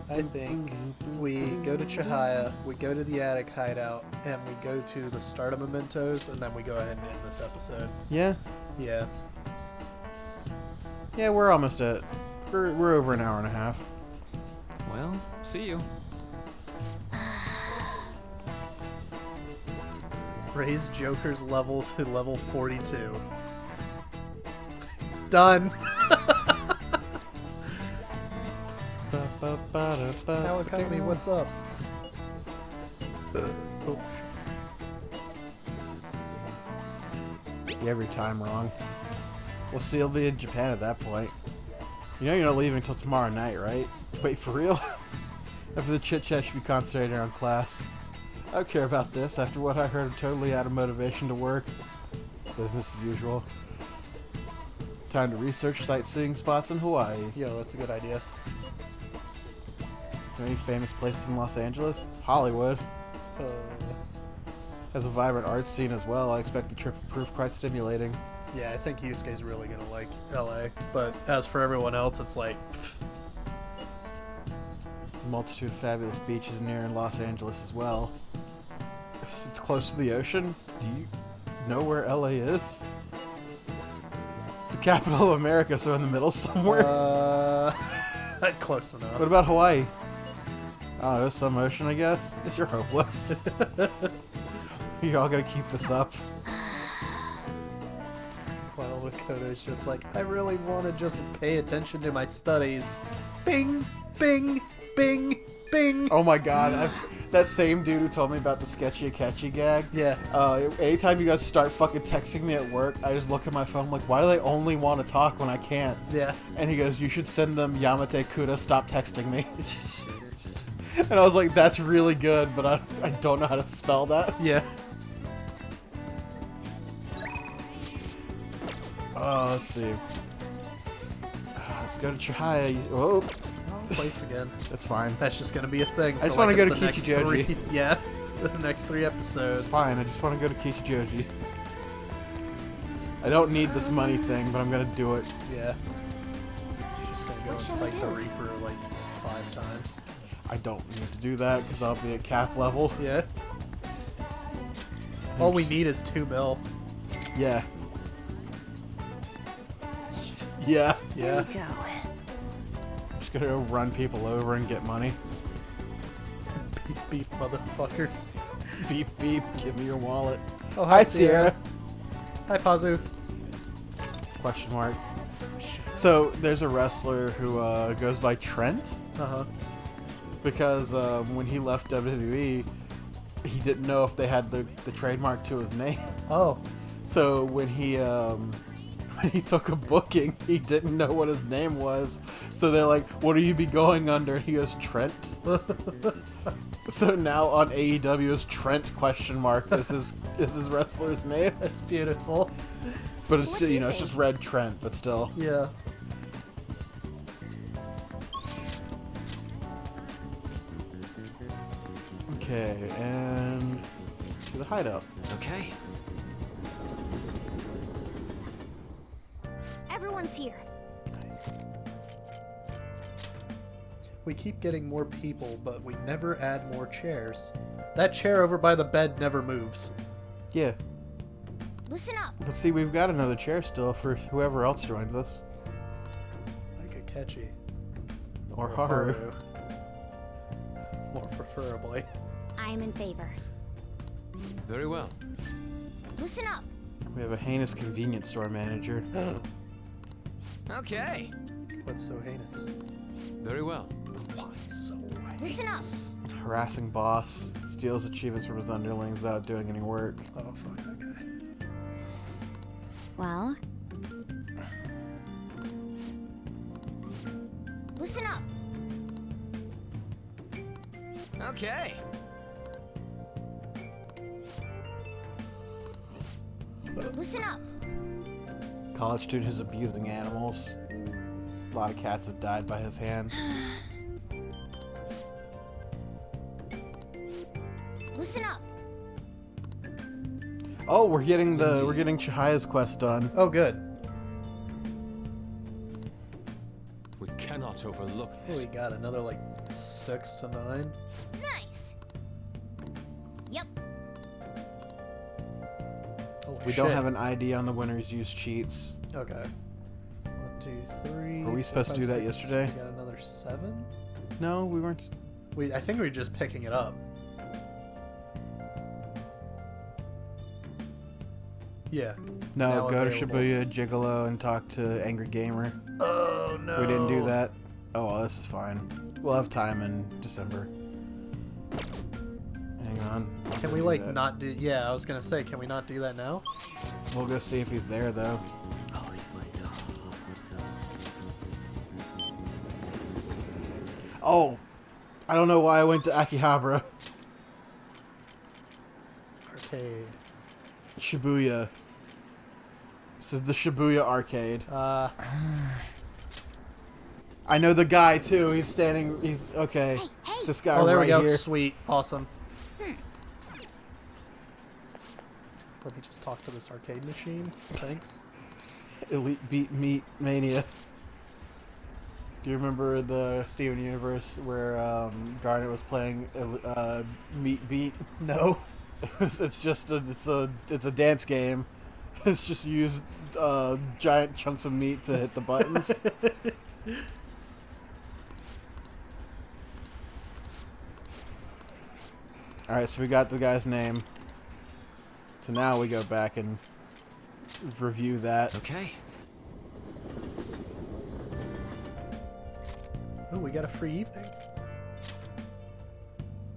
I think we go to Chihaya, we go to the attic hideout, and we go to the start of Mementos, and then we go ahead and end this episode. Yeah? Yeah. Yeah, we're almost at... We're over an hour and a half. Well, see you. Raise Joker's level to level 42. Done. Kawakami, what's up? Oh, shit. You have your time wrong. We'll still be in Japan at that point. You know you're not leaving until tomorrow night, right? Wait, for real? After the chit-chat should be concentrated on class. I don't care about this. After what I heard, I'm totally out of motivation to work. Business as usual. Time to research sightseeing spots in Hawaii. Yo, that's a good idea. Are there any famous places in Los Angeles? Hollywood. Has a vibrant art scene as well. I expect the trip to prove quite stimulating. Yeah, I think Yusuke's really gonna like LA. But as for everyone else, it's like... A multitude of fabulous beaches near in Los Angeles as well. It's close to the ocean. Do you know where LA is? It's the capital of America, so in the middle somewhere. Close enough. What about Hawaii? I don't know, some ocean, I guess? You're hopeless. You all gotta keep this up. Well, Kono's just like, I really want to just pay attention to my studies. Bing, bing, bing, bing. Oh my god, that same dude who told me about the sketchy catchy gag. Yeah. Anytime you guys start fucking texting me at work, I just look at my phone, I'm like, why do they only want to talk when I can't? Yeah. And he goes, you should send them Yamate Kuda, stop texting me. And I was like, that's really good, but I don't know how to spell that. Yeah. Let's see. Let's go to Chihaya. Oh, Place again. that's fine. That's just gonna be a thing. I just want to go to Kichijoji. Yeah, the next 3 episodes. It's fine. I just want to go to Kichijoji. I don't need this money thing, but I'm gonna do it. Yeah. You're just gonna go and fight the Reaper like 5 times. I don't need to do that because I'll be at cap level. Yeah. All we need is 2 mil. Yeah. Yeah. Yeah. There you go. I'm just gonna go run people over and get money. Beep beep, motherfucker. Beep beep. Give me your wallet. Oh, Hi, Sierra. Hi, Pazu. Question mark. So there's a wrestler who goes by Trent. Because when he left WWE, he didn't know if they had the trademark to his name. Oh. So when he took a booking, he didn't know what his name was. So they're like, "What do you be going under?" And he goes, "Trent." So now on AEW is Trent question mark is his wrestler's name. That's beautiful. But it's still, it's just Red Trent, but still. Yeah. Okay, and to the hideout. Okay. Everyone's here. Nice. We keep getting more people, but we never add more chairs. That chair over by the bed never moves. Yeah. Listen up. Let's see, we've got another chair still for whoever else joins us. Like a catchy. Or Haru. More preferably. I am in favor. Very well. Listen up. We have a heinous convenience store manager. Okay. What's so heinous? Very well. Why so Listen up. Harassing boss. Steals achievements from his underlings without doing any work. Oh, fuck that guy. Well. Listen up. Okay. Listen up. College student who's abusing animals. A lot of cats have died by his hand. Listen up. Oh, we're getting Chihiya's quest done. Oh, good. We cannot overlook Oh, this. we got another like 6 to 9. Nice. Yep. Holy We shit. don't have an ID on the winners use cheats. Okay. 1, 2, 3. Were we 4, supposed to 5, do that 6. yesterday? We got another 7. No, we weren't. I think we were just picking it up. Yeah. No, Now go to available. Shibuya, Gigolo, and talk to Angry Gamer. Oh no. We didn't do that. Oh, well, this is fine. We'll have time in December. Hang on. I'll Can go we do like that. not do? Yeah, I was gonna say, can we not do that now? We'll go see if he's there though. Oh, he might not. Oh, I don't know why I went to Akihabara. Arcade. Shibuya. This is the Shibuya arcade. I know the guy too. He's standing. He's okay. Hey. It's this guy Oh, there right we go. here. Sweet. Awesome. Let me just talk to this arcade machine. Thanks. Elite Beat Meat Mania. Do you remember the Steven Universe where Garnet was playing Meat Beat? No. It's just a dance game. It's just use giant chunks of meat to hit the buttons. Alright, so we got the guy's name. So now we go back and review that. Okay. Ooh, we got a free evening.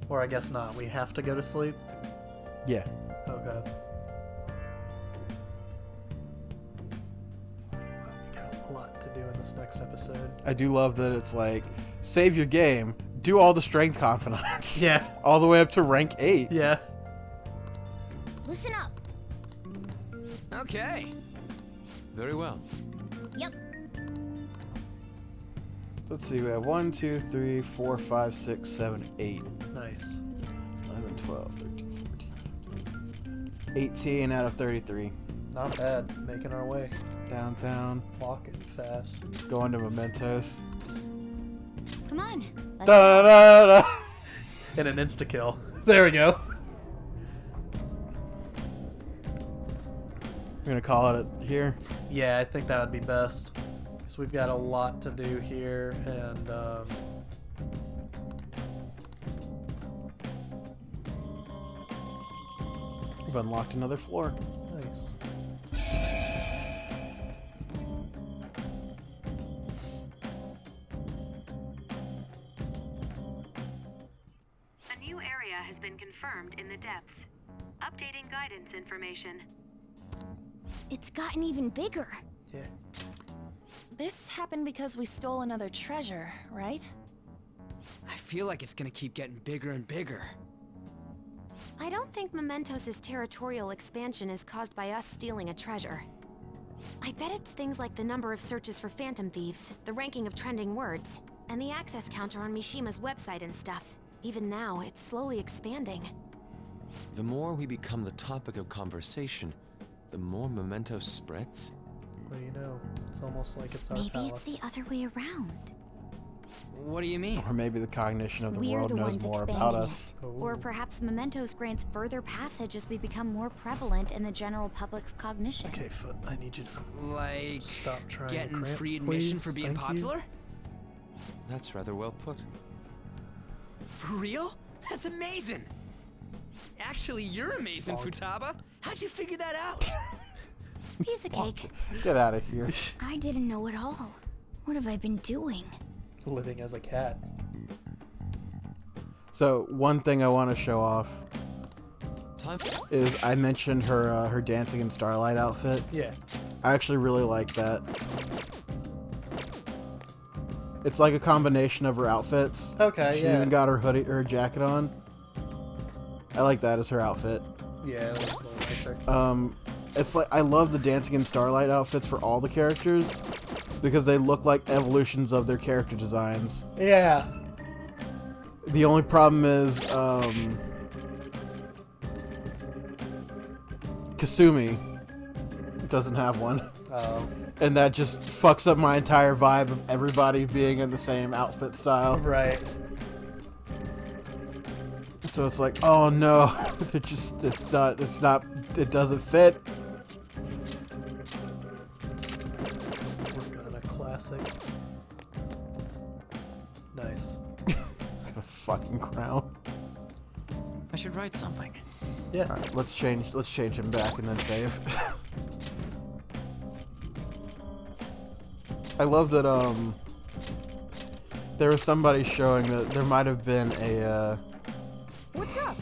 Or I guess not. We have to go to sleep? Yeah. Okay. Well, we got a lot to do in this next episode. I do love that it's like, save your game, do all the strength confidants. Yeah. All the way up to rank 8. Yeah. Listen up. Okay. Very well. Yep. Let's see, we have 1, 2, 3, 4, 5, 6, 7, 8. Nice. 11, 12, 13, 14. 18 out of 33. Not bad. Making our way. Downtown. Walking fast. Going to Mementos. Come on. Let's Da da da. And an insta-kill. There we go. We're gonna call it here. Yeah, I think that would be best. Because we've got a lot to do here, and We've unlocked another floor. nice. A new area has been confirmed in the depths. Updating guidance information. It's gotten even bigger. Yeah. This happened because we stole another treasure, right? I feel like it's gonna keep getting bigger and bigger. I don't think Mementos' territorial expansion is caused by us stealing a treasure. I bet it's things like the number of searches for phantom thieves, the ranking of trending words, and the access counter on Mishima's website and stuff. Even now, it's slowly expanding. The more we become the topic of conversation, the more Memento spreads. What do you know? It's almost like it's our Maybe palace. it's the other way around. What do you mean? Or maybe the cognition of the We're world the knows ones more expanding about it. us. Or perhaps Mementos grants further passage as we become more prevalent in the general public's cognition. Okay, Foot, I need you to Like stop trying to getting cramp, free admission please. for being Thank you. popular? That's rather well put. For real? That's amazing! Actually, you're amazing, Futaba! How'd you figure that out? Piece of cake. Get out of here. I didn't know it all. What have I been doing? Living as a cat. So one thing I want to show off Time is I mentioned her dancing in Starlight outfit. Yeah. I actually really like that. It's like a combination of her outfits. Okay, She yeah. even got her hoodie, her jacket on. I like that as her outfit. Yeah, it looks a little nicer. It's like I love the dancing in Starlight outfits for all the characters because they look like evolutions of their character designs. Yeah. The only problem is Kasumi doesn't have one. Oh. And that just fucks up my entire vibe of everybody being in the same outfit style. Right. So it's like, oh no, it doesn't fit. Work on a classic. Nice. Got a fucking crown. I should write something. Yeah. Alright, let's change him back and then save. I love that there was somebody showing that there might have been a What's up?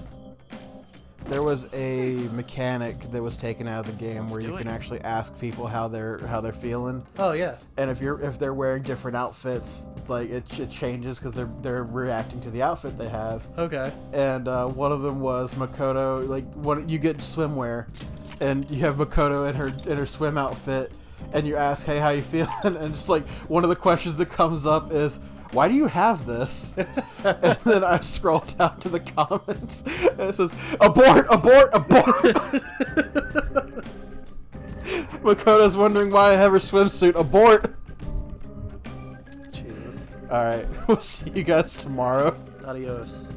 there was a mechanic that was taken out of the game where you can actually ask people how they're feeling. Oh yeah. And if they're wearing different outfits, like it changes because they're reacting to the outfit they have. Okay. And one of them was Makoto. Like you get swimwear, and you have Makoto in her swim outfit, and you ask, "Hey, how you feeling?" And just like one of the questions that comes up is, "Why do you have this?" And then I scroll down to the comments, and it says, "Abort! Abort! Abort!" Makoto's wondering why I have her swimsuit. Abort! Jesus. Alright, we'll see you guys tomorrow. Adios.